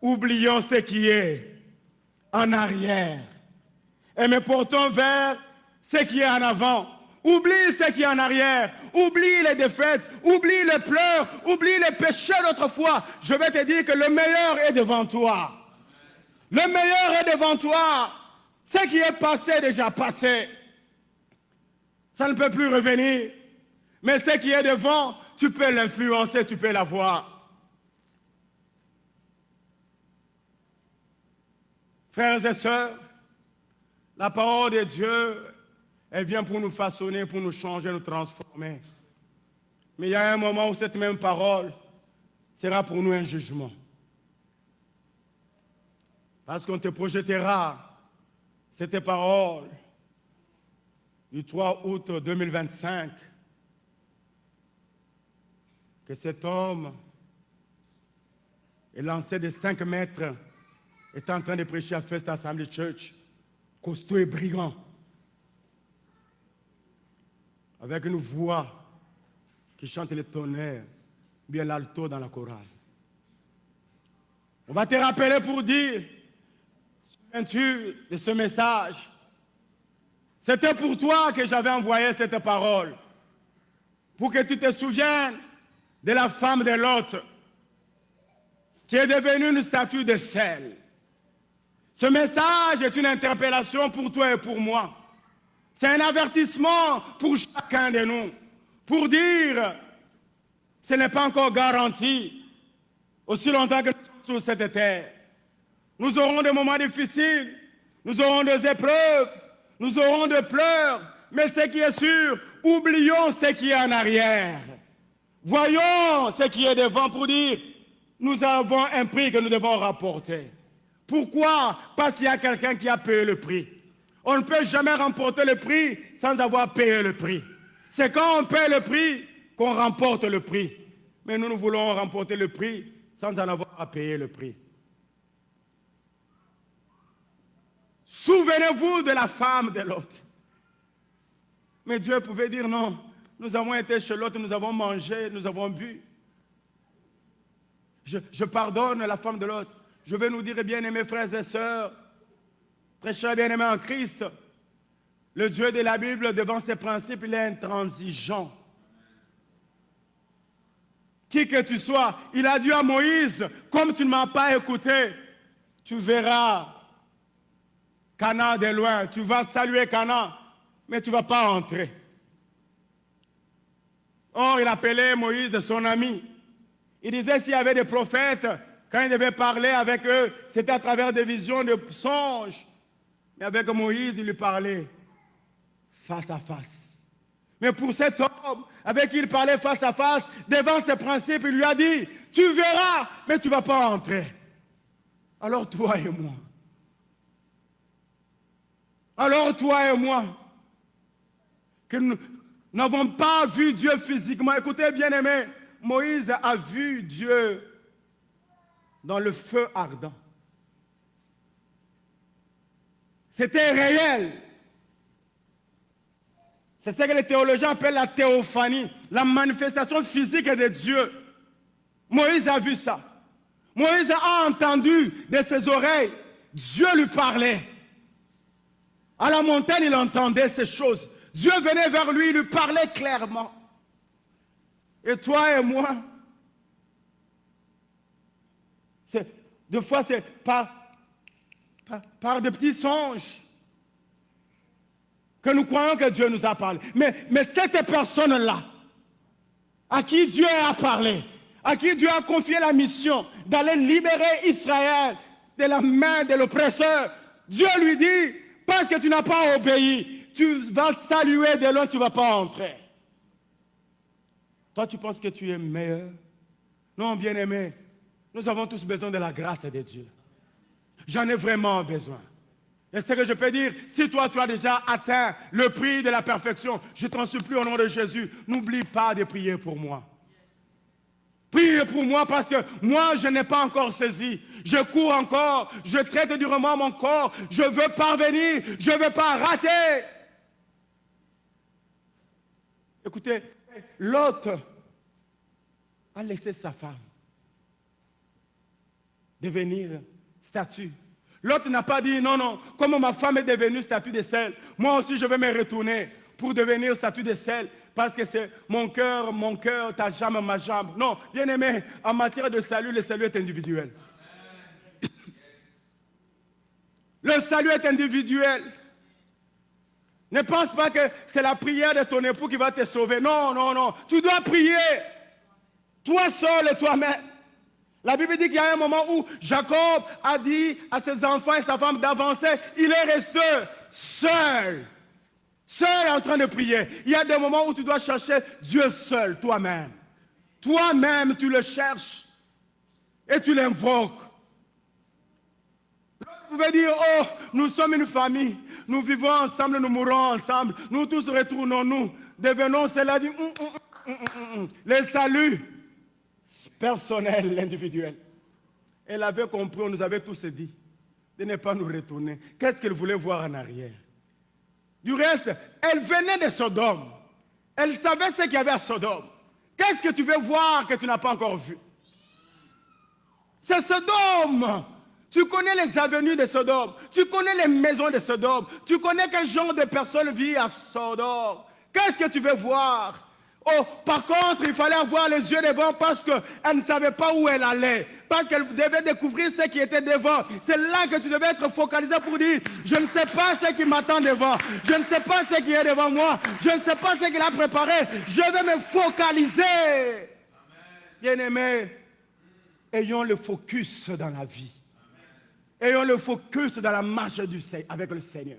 Oublions ce qui est en arrière et me portons vers ce qui est en avant. Oublie ce qui est en arrière. Oublie les défaites. Oublie les pleurs. Oublie les péchés d'autrefois. Je vais te dire que le meilleur est devant toi. Le meilleur est devant toi. Ce qui est passé est déjà passé. Ça ne peut plus revenir. Mais ce qui est devant, tu peux l'influencer, tu peux l'avoir. Frères et sœurs, la parole de Dieu, elle vient pour nous façonner, pour nous changer, nous transformer. Mais il y a un moment où cette même parole sera pour nous un jugement. Parce qu'on te projettera cette parole du 3 août 2025 que cet homme est lancé de 5 mètres, est en train de prêcher à First Assembly Church, costaud et brigand, avec une voix qui chante le tonnerre, bien l'alto dans la chorale. On va te rappeler pour dire, souviens-tu de ce message? C'était pour toi que j'avais envoyé cette parole, pour que tu te souviennes de la femme de Lot, qui est devenue une statue de sel. Ce message est une interpellation pour toi et pour moi. C'est un avertissement pour chacun de nous, pour dire, ce n'est pas encore garanti, aussi longtemps que nous sommes sur cette terre. Nous aurons des moments difficiles, nous aurons des épreuves, nous aurons des pleurs, mais ce qui est sûr, oublions ce qui est en arrière. Voyons ce qui est devant pour dire, nous avons un prix que nous devons rapporter. Pourquoi? Parce qu'il y a quelqu'un qui a payé le prix. On ne peut jamais remporter le prix sans avoir payé le prix. C'est quand on paye le prix qu'on remporte le prix. Mais nous voulons remporter le prix sans en avoir à payer le prix. Souvenez-vous de la femme de Lot. Mais Dieu pouvait dire non. Nous avons été chez Lot, nous avons mangé, nous avons bu. Je pardonne la femme de Lot. Je vais nous dire, bien-aimés frères et sœurs, très chers bien-aimés en Christ, le Dieu de la Bible, devant ses principes, il est intransigeant. Qui que tu sois, il a dit à Moïse, comme tu ne m'as pas écouté, tu verras Canaan de loin, tu vas saluer Canaan, mais tu ne vas pas entrer. Or, il appelait Moïse son ami. Il disait s'il y avait des prophètes, quand il devait parler avec eux, c'était à travers des visions, de songes. Mais avec Moïse, il lui parlait face à face. Mais pour cet homme, avec qui il parlait face à face, devant ses principes, il lui a dit, tu verras, mais tu ne vas pas entrer. Alors toi et moi. Alors toi et moi, que nous n'avons pas vu Dieu physiquement. Écoutez, bien-aimés, Moïse a vu Dieu dans le feu ardent. C'était réel. C'est ce que les théologiens appellent la théophanie, la manifestation physique de Dieu. Moïse a vu ça. Moïse a entendu de ses oreilles. Dieu lui parlait. À la montagne, il entendait ces choses. Dieu venait vers lui, il lui parlait clairement. Et toi et moi, des fois c'est par de petits songes que nous croyons que Dieu nous a parlé. Mais cette personne-là, à qui Dieu a parlé, à qui Dieu a confié la mission d'aller libérer Israël de la main de l'oppresseur, Dieu lui dit, parce que tu n'as pas obéi, tu vas saluer de loin, tu ne vas pas entrer. Toi, tu penses que tu es meilleur? Non, bien-aimé, nous avons tous besoin de la grâce de Dieu. J'en ai vraiment besoin. Et ce que je peux dire, si toi tu as déjà atteint le prix de la perfection, je t'en supplie au nom de Jésus, n'oublie pas de prier pour moi. Priez pour moi parce que moi je n'ai pas encore saisi. Je cours encore, je traite durement mon corps, je veux parvenir, je ne veux pas rater. Écoutez, Lot a laissé sa femme devenir statue. L'autre n'a pas dit non, non, comme ma femme est devenue statue de sel, moi aussi je vais me retourner pour devenir statue de sel parce que c'est mon cœur, ta jambe, ma jambe. Non, bien aimé, en matière de salut, le salut est individuel. Le salut est individuel. Ne pense pas que c'est la prière de ton époux qui va te sauver. Non, non, non. Tu dois prier. Toi seul et toi-même. La Bible dit qu'il y a un moment où Jacob a dit à ses enfants et sa femme d'avancer. Il est resté seul. Seul en train de prier. Il y a des moments où tu dois chercher Dieu seul, toi-même. Toi-même, tu le cherches. Et tu l'invoques. Vous pouvez dire, oh, nous sommes une famille. Nous vivons ensemble, nous mourrons ensemble. Nous tous retournons-nous. Devenons cela dit. Le salut personnel, individuel. Elle avait compris, on nous avait tous dit de ne pas nous retourner. Qu'est-ce qu'elle voulait voir en arrière? Du reste, elle venait de Sodome. Elle savait ce qu'il y avait à Sodome. Qu'est-ce que tu veux voir que tu n'as pas encore vu? C'est Sodome. Tu connais les avenues de Sodome. Tu connais les maisons de Sodome. Tu connais quel genre de personnes vit à Sodome. Qu'est-ce que tu veux voir? Oh, par contre, il fallait avoir les yeux devant parce qu'elle ne savait pas où elle allait. Parce qu'elle devait découvrir ce qui était devant. C'est là que tu devais être focalisé pour dire, je ne sais pas ce qui m'attend devant. Je ne sais pas ce qui est devant moi. Je ne sais pas ce qu'il a préparé. Je vais me focaliser. Bien-aimés, ayons le focus dans la vie. Ayons le focus dans la marche avec le Seigneur.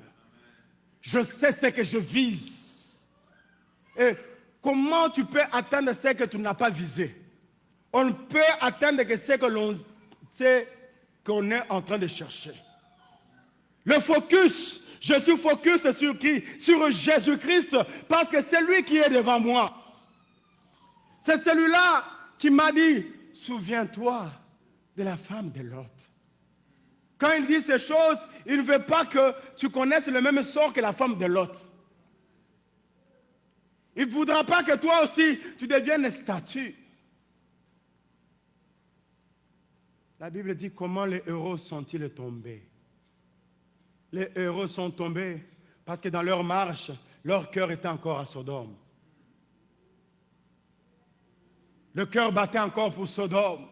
Je sais ce que je vise. Et comment tu peux atteindre ce que tu n'as pas visé? On ne peut atteindre que ce que l'on sait qu'on est en train de chercher. Le focus, je suis focus sur qui? Sur Jésus-Christ, parce que c'est lui qui est devant moi. C'est celui-là qui m'a dit, souviens-toi de la femme de Lot. Quand il dit ces choses, il ne veut pas que tu connaisses le même sort que la femme de Lot. Il ne voudra pas que toi aussi, tu deviennes statue. La Bible dit comment les héros sont-ils tombés? Les héros sont tombés parce que dans leur marche, leur cœur était encore à Sodome. Le cœur battait encore pour Sodome.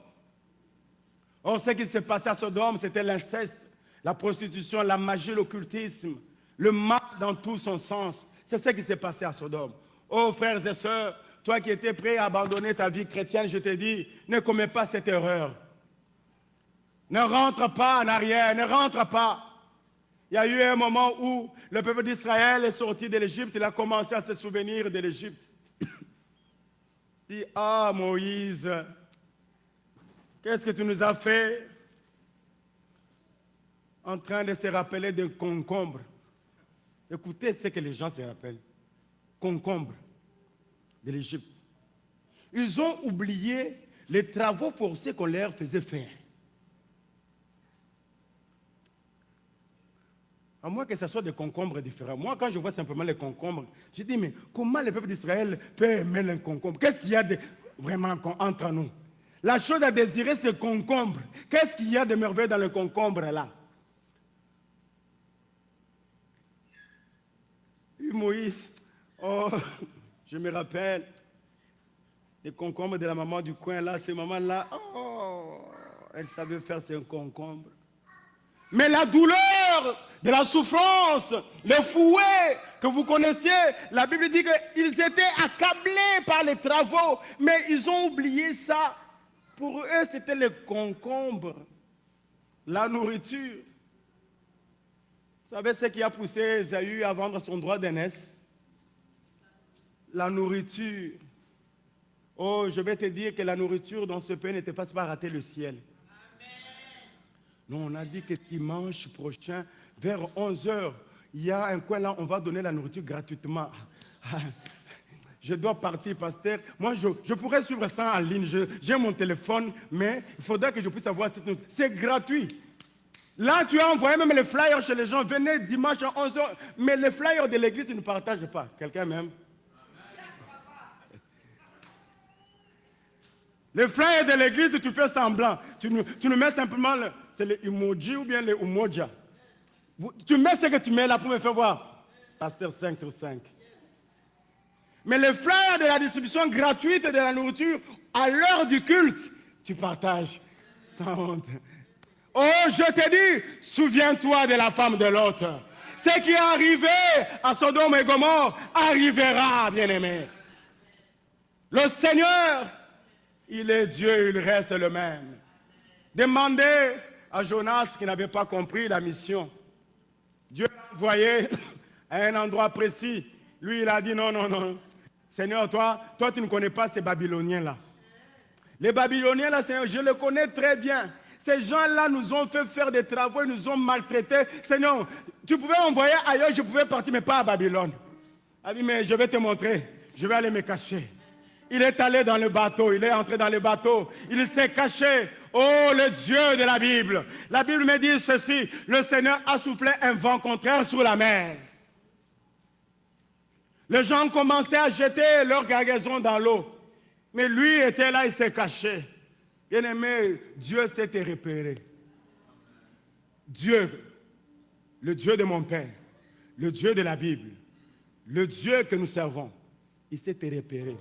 Or, ce qui s'est passé à Sodome, c'était l'inceste, la prostitution, la magie, l'occultisme, le mal dans tout son sens. C'est ce qui s'est passé à Sodome. Oh, frères et sœurs, toi qui étais prêt à abandonner ta vie chrétienne, je te dis, ne commets pas cette erreur. Ne rentre pas en arrière, ne rentre pas. Il y a eu un moment où le peuple d'Israël est sorti de l'Égypte, il a commencé à se souvenir de l'Égypte. Il dit, ah Moïse, qu'est-ce que tu nous as fait? En train de se rappeler d'un concombre. Écoutez ce que les gens se rappellent. Concombre de l'Égypte. Ils ont oublié les travaux forcés qu'on leur faisait faire. À moins que ce soit des concombres différents. Moi, quand je vois simplement les concombres, je dis, mais comment le peuple d'Israël peut aimer les concombres? Qu'est-ce qu'il y a de vraiment entre nous? La chose à désirer, c'est concombre. Qu'est-ce qu'il y a de merveilleux dans le concombre là? Et Moïse, oh, je me rappelle les concombres de la maman du coin là, ces mamans-là, oh, elle savait faire ses concombres. Mais la douleur de la souffrance, le fouet que vous connaissiez, la Bible dit qu'ils étaient accablés par les travaux, mais ils ont oublié ça. Pour eux, c'était les concombres, la nourriture. Vous savez ce qui a poussé Esaü à vendre son droit d'aînesse? La nourriture. Oh, je vais te dire que la nourriture dans ce pays n'était pas rater le ciel. Non, on a dit que dimanche prochain, vers 11h, il y a un coin là, on va donner la nourriture gratuitement. Je dois partir, pasteur. Moi, je pourrais suivre ça en ligne. J'ai mon téléphone, mais il faudrait que je puisse avoir cette nourriture. C'est gratuit. Là, tu as envoyé même les flyers chez les gens. Venez dimanche à 11h. Mais les flyers de l'église, tu ne partages pas. Quelqu'un même? Les flyers de l'église, tu fais semblant. Tu nous mets simplement, c'est les emojis ou bien les umoja. Tu mets ce que tu mets là pour me faire voir. Pasteur 5 sur 5. Mais les flyers de la distribution gratuite de la nourriture, à l'heure du culte, tu partages. Sans honte. Oh, je te dis, souviens-toi de la femme de Lot. Ce qui est arrivé à Sodome et Gomorrhe arrivera, bien-aimé. Le Seigneur, il est Dieu, il reste le même. Demandez à Jonas qui n'avait pas compris la mission. Dieu l'a envoyé à un endroit précis. Lui, il a dit non, non, non. Seigneur, toi, tu ne connais pas ces Babyloniens-là. Les Babyloniens-là, Seigneur, je les connais très bien. Ces gens-là nous ont fait faire des travaux, ils nous ont maltraités. Seigneur, tu pouvais envoyer ailleurs, je pouvais partir, mais pas à Babylone. Il a dit, mais je vais te montrer. Je vais aller me cacher. Il est allé dans le bateau, il est entré dans le bateau. Il s'est caché. Oh, le Dieu de la Bible. La Bible me dit ceci. Le Seigneur a soufflé un vent contraire sur la mer. Les gens commençaient à jeter leur cargaison dans l'eau. Mais lui était là, il s'est caché. Bien-aimé, Dieu s'était repéré. Dieu, le Dieu de mon Père, le Dieu de la Bible, le Dieu que nous servons, il s'était repéré.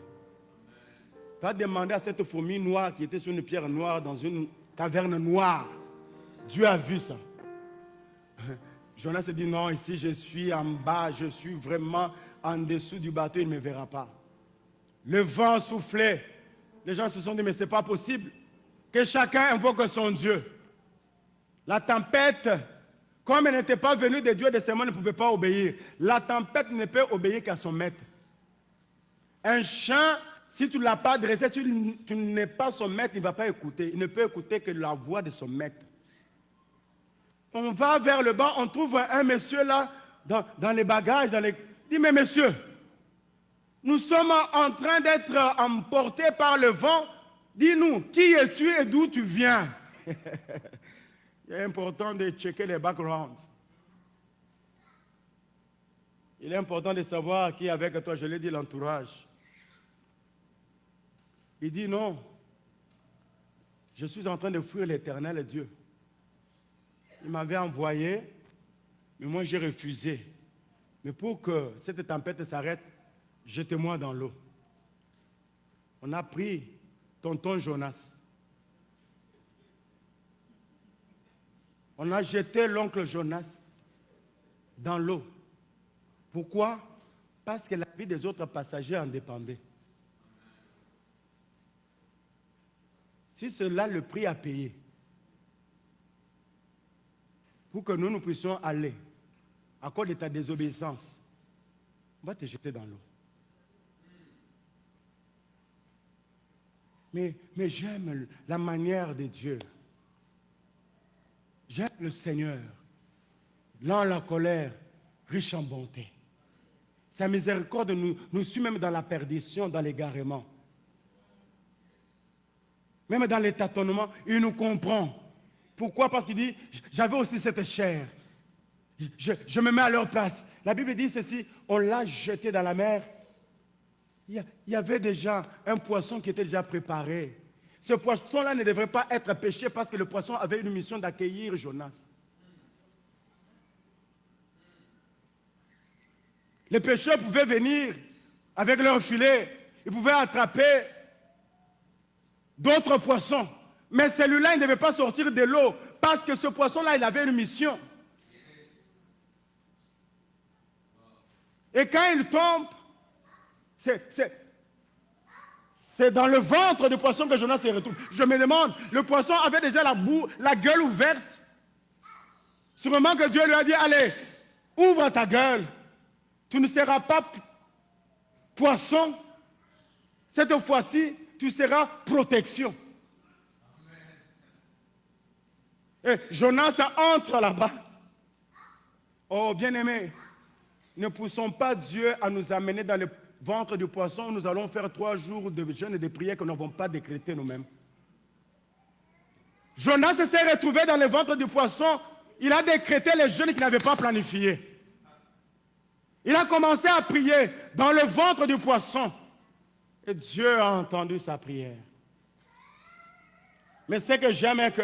Tu as demandé à cette fourmi noire qui était sur une pierre noire dans une caverne noire. Dieu a vu ça. Jonas se dit non, ici je suis en bas, je suis vraiment en dessous du bateau, il ne me verra pas. Le vent soufflait. Les gens se sont dit mais ce n'est pas possible. Que chacun invoque son Dieu. La tempête, comme elle n'était pas venue de Dieu de ses mains, ne pouvait pas obéir. La tempête ne peut obéir qu'à son maître. Un chien, si tu ne l'as pas dressé, si tu n'es pas son maître, il ne va pas écouter. Il ne peut écouter que la voix de son maître. On va vers le bas, on trouve un monsieur là, dans les bagages, dit, mais monsieur, nous sommes en train d'être emportés par le vent. Dis-nous, qui es-tu et d'où tu viens? Il est important de checker les backgrounds. Il est important de savoir qui est avec toi. Je l'ai dit, l'entourage. Il dit non. Je suis en train de fuir l'Éternel Dieu. Il m'avait envoyé, mais moi j'ai refusé. Mais pour que cette tempête s'arrête, jetez-moi dans l'eau. On a pris tonton Jonas. On a jeté l'oncle Jonas dans l'eau. Pourquoi? Parce que la vie des autres passagers en dépendait. Si cela le prix à payer, pour que nous puissions aller à cause de ta désobéissance, on va te jeter dans l'eau. Mais j'aime la manière de Dieu. J'aime le Seigneur, lent à la colère, riche en bonté. Sa miséricorde nous suit même dans la perdition, dans l'égarement. Même dans les tâtonnements, il nous comprend. Pourquoi? Parce qu'il dit, j'avais aussi cette chair. Je me mets à leur place. La Bible dit ceci, on l'a jeté dans la mer. Il y avait déjà un poisson qui était déjà préparé. Ce poisson-là ne devrait pas être pêché parce que le poisson avait une mission d'accueillir Jonas. Les pêcheurs pouvaient venir avec leur filet. Ils pouvaient attraper d'autres poissons. Mais celui-là, il ne devait pas sortir de l'eau parce que ce poisson-là, il avait une mission. Et quand il tombe, c'est dans le ventre du poisson que Jonas se retrouve. Je me demande, le poisson avait déjà la gueule ouverte. Sûrement que Dieu lui a dit, allez, ouvre ta gueule. Tu ne seras pas poisson. Cette fois-ci, tu seras protection. Et Jonas entre là-bas. Oh, bien-aimés, ne poussons pas Dieu à nous amener dans le ventre du poisson. Nous allons faire 3 jours de jeûne et de prière que nous n'avons pas décrété nous-mêmes. Jonas s'est retrouvé dans le ventre du poisson. Il a décrété les jeûnes qu'il n'avait pas planifiés. Il a commencé à prier dans le ventre du poisson. Et Dieu a entendu sa prière. Mais ce que j'aime est que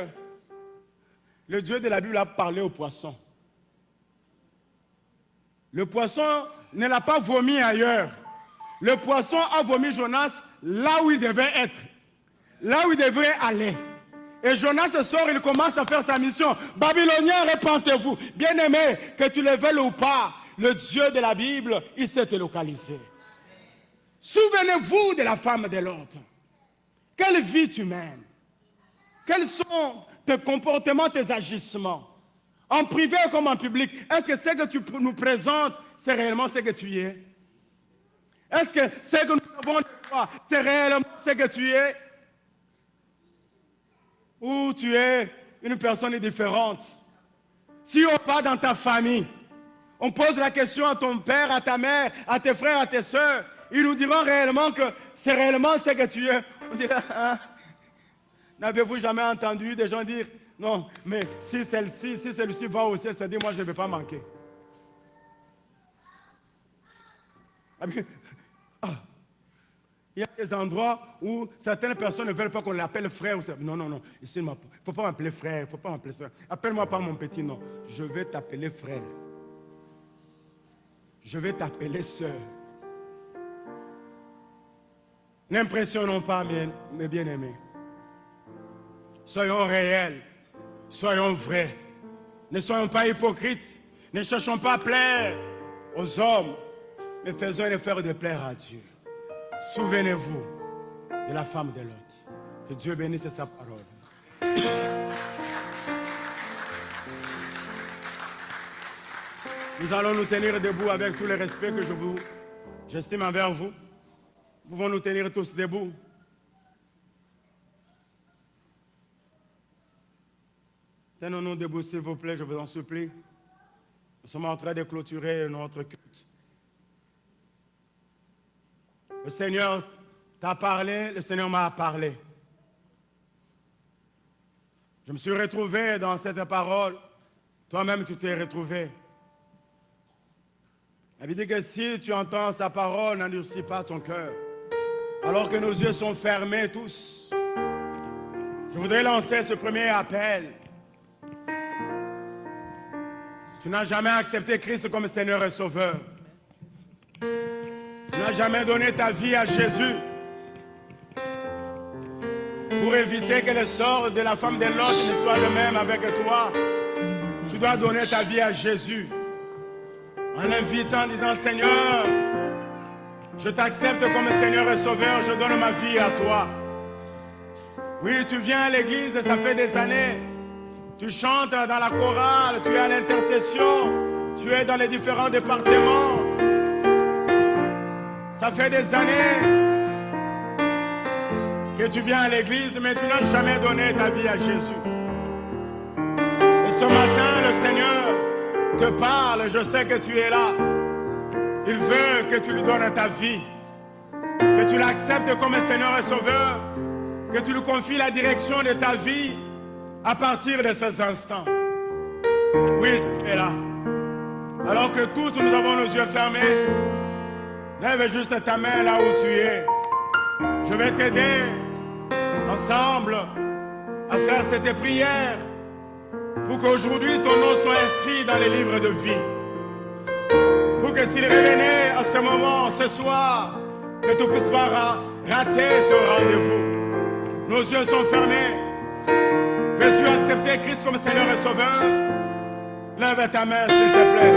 le Dieu de la Bible a parlé au poisson. Le poisson ne l'a pas vomi ailleurs. Le poisson a vomi Jonas là où il devait être, là où il devrait aller. Et Jonas sort, il commence à faire sa mission. Babyloniens, répentez-vous. Bien-aimés, que tu le veuilles ou pas, le Dieu de la Bible, il s'est localisé. Souvenez-vous de la femme de Lot. Quelle vie tu mènes? Quels sont tes comportements, tes agissements? En privé comme en public, est-ce que ce que tu nous présentes, c'est réellement ce que tu es? Est-ce que ce que nous savons de toi, c'est réellement ce que tu es? Ou tu es une personne différente? Si on part dans ta famille, on pose la question à ton père, à ta mère, à tes frères, à tes soeurs, ils nous diront réellement que c'est réellement ce que tu es. On dira, ah, n'avez-vous jamais entendu des gens dire, non, mais si celui-ci va au ciel, c'est-à-dire moi je ne vais pas manquer. Il y a des endroits où certaines personnes ne veulent pas qu'on l'appelle frère. Non, non, non. Ici, il ne faut pas m'appeler frère, il ne faut pas m'appeler soeur. Appelle-moi par mon petit nom. Je vais t'appeler frère. Je vais t'appeler soeur. N'impressionnons pas mes bien-aimés. Soyons réels. Soyons vrais. Ne soyons pas hypocrites. Ne cherchons pas à plaire aux hommes. Mais faisons un effort de plaire à Dieu. Souvenez-vous de la femme de Lot. Que Dieu bénisse sa parole. Nous allons nous tenir debout avec tout le respect que j'estime envers vous. Nous pouvons nous tenir tous debout. Tenons-nous debout, s'il vous plaît, je vous en supplie. Nous sommes en train de clôturer notre culte. Le Seigneur t'a parlé, le Seigneur m'a parlé. Je me suis retrouvé dans cette parole. Toi-même, tu t'es retrouvé. La Bible dit que si tu entends sa parole, n'endurcis pas ton cœur. Alors que nos yeux sont fermés tous. Je voudrais lancer ce premier appel. Tu n'as jamais accepté Christ comme Seigneur et Sauveur. Tu n'as jamais donné ta vie à Jésus. Pour éviter que le sort de la femme de Lot ne soit le même avec toi, tu dois donner ta vie à Jésus. En l'invitant, en disant, Seigneur, je t'accepte comme Seigneur et Sauveur, je donne ma vie à toi. Oui, tu viens à l'église, ça fait des années. Tu chantes dans la chorale, tu es à l'intercession, tu es dans les différents départements. Ça fait des années que tu viens à l'église, mais tu n'as jamais donné ta vie à Jésus. Et ce matin, le Seigneur te parle, je sais que tu es là. Il veut que tu lui donnes ta vie, que tu l'acceptes comme Seigneur et Sauveur, que tu lui confies la direction de ta vie à partir de ces instants. Oui, tu es là. Alors que tous nous avons nos yeux fermés, lève juste ta main là où tu es. Je vais t'aider ensemble à faire cette prière pour qu'aujourd'hui ton nom soit inscrit dans les livres de vie. Pour que s'il revenait à ce moment, ce soir, que tu ne puisses pas rater ce rendez-vous. Nos yeux sont fermés. Veux-tu accepter Christ comme Seigneur et Sauveur? Lève ta main, s'il te plaît.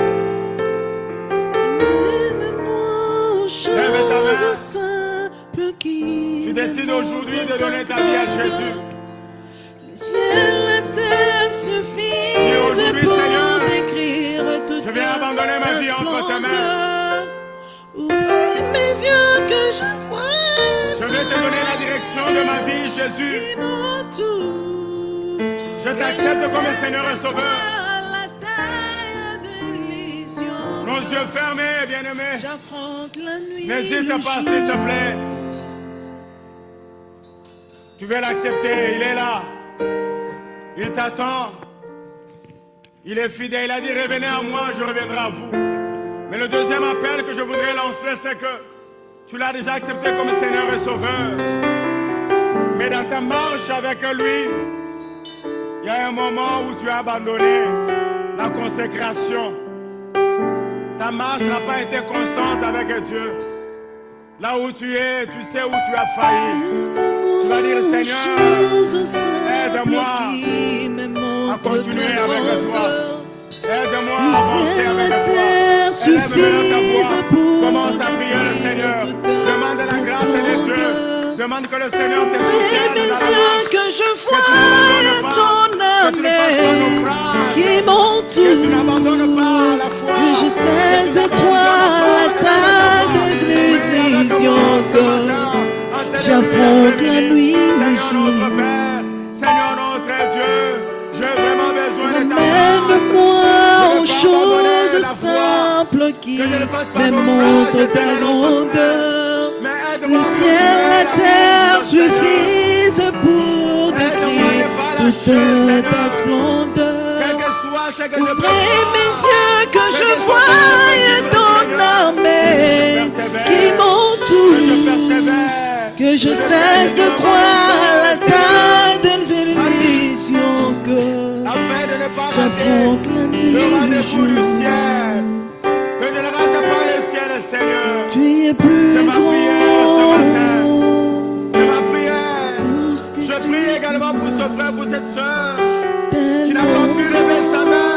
Lève ta main. Tu décides aujourd'hui de donner ta vie à Jésus. C'est la terre suffit pour décrire toute je viens abandonner ma vie entre tes mains. Ouvrez mes yeux que je vois. Je vais te donner la direction de ma vie, Jésus. Je t'acceptes comme Seigneur et Sauveur. Nos yeux fermés, bien-aimés. N'hésite pas, s'il te plaît. Tu veux l'accepter, il est là. Il t'attend. Il est fidèle. Il a dit, revenez à moi, je reviendrai à vous. Mais le deuxième appel que je voudrais lancer, c'est que tu l'as déjà accepté comme Seigneur et Sauveur. Mais dans ta marche avec lui, il y a un moment où tu as abandonné la consécration. Ta marche n'a pas été constante avec Dieu. Là où tu es, tu sais où tu as failli. Tu vas dire, Seigneur, aide-moi à continuer avec toi. Aide-moi à avancer avec toi. Élève ta voix. Commence à prier le Seigneur. Demande la grâce de Dieu. Demande que le Seigneur te soutienne dans la marche. Que je voie ton amour qui monte, que tu n'abandonnes pas la foi. Que je cesse de croire la taille de l'illusion que j'affronte la nuit, le jour. Seigneur notre Dieu, j'ai vraiment besoin de ta Amène-moi aux choses simples qui me montrent ta grandeur. Le ciel, la terre suffisent pour décrire toute ta splendeur. Ouvrez mes yeux que je voie ton armée qui m'entoure. Que je cesse de croire la taille de l'illusion que j'affronte la nuit, le jour. Que je ne rate pas le ciel, Seigneur. Tu es plus c'est ma prière ce grand. matin. C'est ma prière. Je prie également pour ce frère, pour cette soeur qui n'a pas pu lever sa main,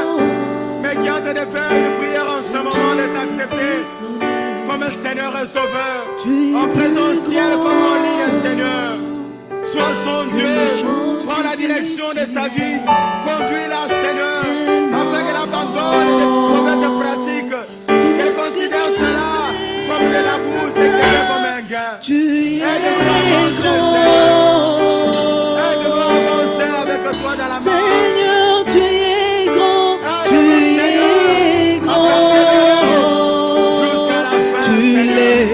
mais qui est en train de faire une prière en ce moment d'être accepté comme un Seigneur et Sauveur. En présentiel comme en ligne, Seigneur. Sois son Dieu. Prends la direction de sa vie. Conduis-la, Seigneur, afin qu'elle abandonne les mauvaises pratiques. Qu'elle considère cela comme de la bourse et qu'elle comme un gain. Tu es grand. Aide-moi à avancer avec toi dans la marche. Seigneur, tu es grand. Tu es grand. Jusqu'à la fin, Tu Seigneur. l'es.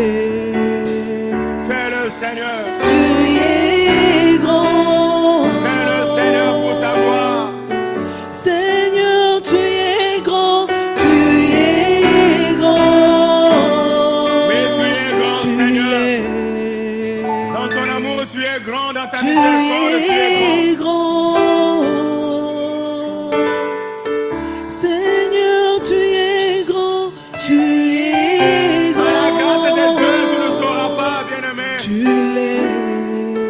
Fais-le, Seigneur. Tu es grand. Fais-le, Seigneur, pour ta gloire. Seigneur, tu es grand. Tu es grand. Oui, tu es grand, Tu Seigneur. l'es. Dans ton amour, tu es grand. Dans ta Tu miséricorde, tu es es grand. Seigneur, tu es grand. Tu es grand. Dans la grâce de grand. Dieu, tu ne sauras pas, bien-aimé. Tu l'es.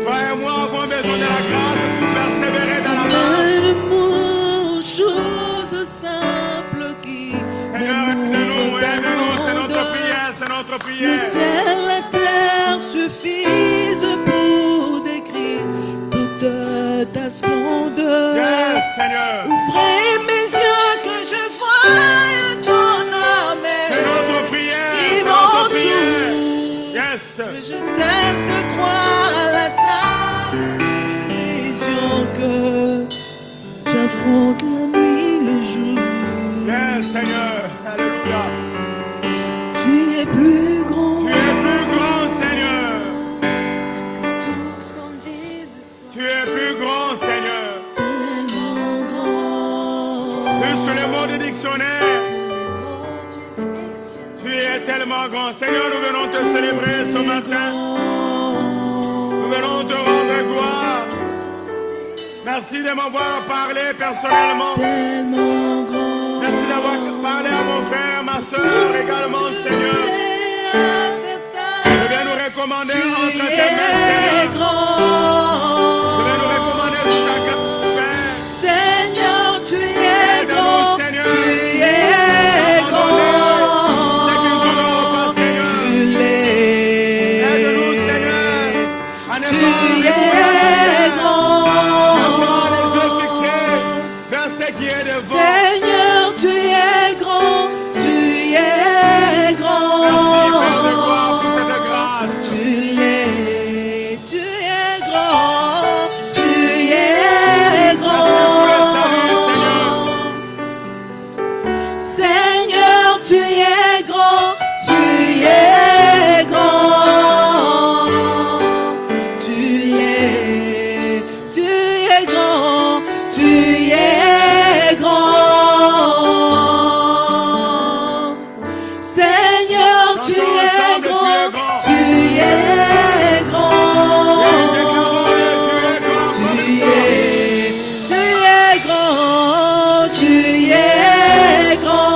Toi et moi avons besoin de la grâce pour persévérer dans la marche. Aide-moi aux choses simples qui Seigneur, aide-nous, c'est notre prière, c'est notre Le prière. ciel, la terre suffisent pour décrire toute ta splendeur. Yes, Seigneur. Ouvrez mes yeux que je voie ton C'est armée notre prière, qui c'est notre prière. m'entoure. Yes. Que je cesse de croire à la taille vision que j'affronte la nuit, le jour. Yes, Seigneur. Alléluia. Tu es plus grand. Tu es plus grand, Seigneur. Tu es plus grand, Seigneur. Tellement grand. Plus que le mot de dictionnaire. Tu es tellement grand. Seigneur, nous venons te célébrer ce matin. Nous venons te rendre gloire. Merci de m'avoir parlé personnellement. Tellement grand. Merci d'avoir parlé à mon frère, ma soeur également, Seigneur. Je vais nous recommander entre tes mains, Seigneur. Je vais nous recommander sous ta grâce, Père. Seigneur, tu es Aide-nous, grand. Seigneur. Tu es grand. C'est qu'une couleur, pas, Seigneur. Tu l'es. Aide-nous, Seigneur, à ne Tu pas es grand. avoir les yeux fixés vers ce qui est devant. Seigneur, tu es grand. Tu es grand. Merci, Père de gloire, pour cette grâce. Tu l'es. Tu es grand. grand. Seigneur, tu es grand. Tu es grand. Tu es grand. Tu es grand.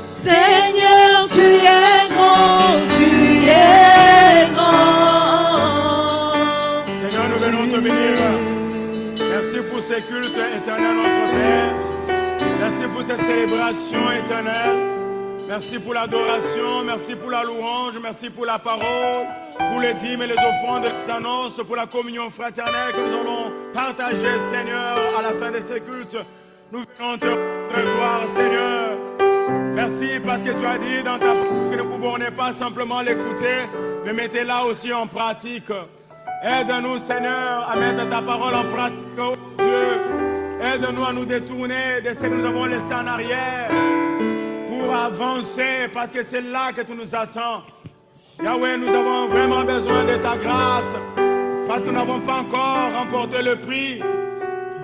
Seigneur, tu es grand. Tu es grand. Seigneur, nous venons te bénir. Merci pour ces cultes éternels, notre Père. Merci pour cette célébration éternelle. Merci pour l'adoration, merci pour la louange, merci pour la parole, pour les dîmes et les offrandes, les annonces, pour la communion fraternelle que nous allons partager, Seigneur, à la fin de ces cultes. Nous venons te rendre gloire, Seigneur. Merci parce que tu as dit dans ta parole que nous ne pouvons pas simplement l'écouter, mais mettez-la aussi en pratique. Aide-nous, Seigneur, à mettre ta parole en pratique, oh Dieu. Aide-nous à nous détourner de ce que nous avons laissé en arrière pour avancer, parce que c'est là que tu nous attends. Yahweh, nous avons vraiment besoin de ta grâce, parce que nous n'avons pas encore remporté le prix,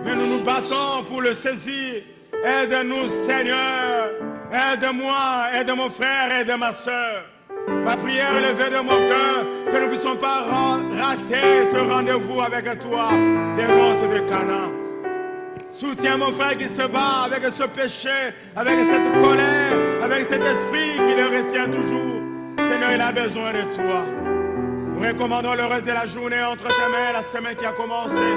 mais nous nous battons pour le saisir. Aide-nous, Seigneur. Aide-moi, aide mon frère, aide ma soeur. Ma prière est levée de mon cœur, que nous ne puissions pas rater ce rendez-vous avec toi, des noces de Canaan. Soutiens mon frère qui se bat avec ce péché, avec cette colère, avec cet esprit qui le retient toujours. Seigneur, il a besoin de toi. Nous recommandons le reste de la journée entre tes mains, la semaine qui a commencé.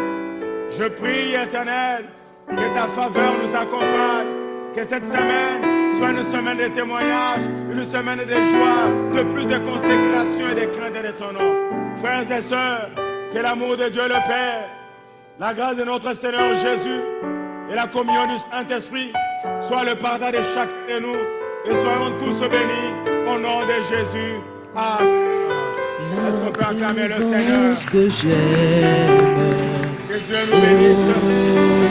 Je prie, Éternel, que ta faveur nous accompagne, que cette semaine soit une semaine de témoignage, une semaine de joie, de plus de consécration et de crainte de ton nom. Frères et sœurs, que l'amour de Dieu le Père, la grâce de notre Seigneur Jésus et la communion du Saint-Esprit soit le pardon de chacun de nous et soyons tous bénis au nom de Jésus. Amen. Est-ce qu'on peut acclamer le Seigneur? Que j'aime. Que Dieu nous bénisse.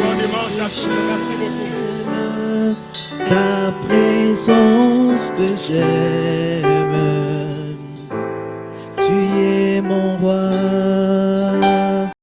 Bon dimanche à tous. Merci beaucoup. Ta présence que j'aime.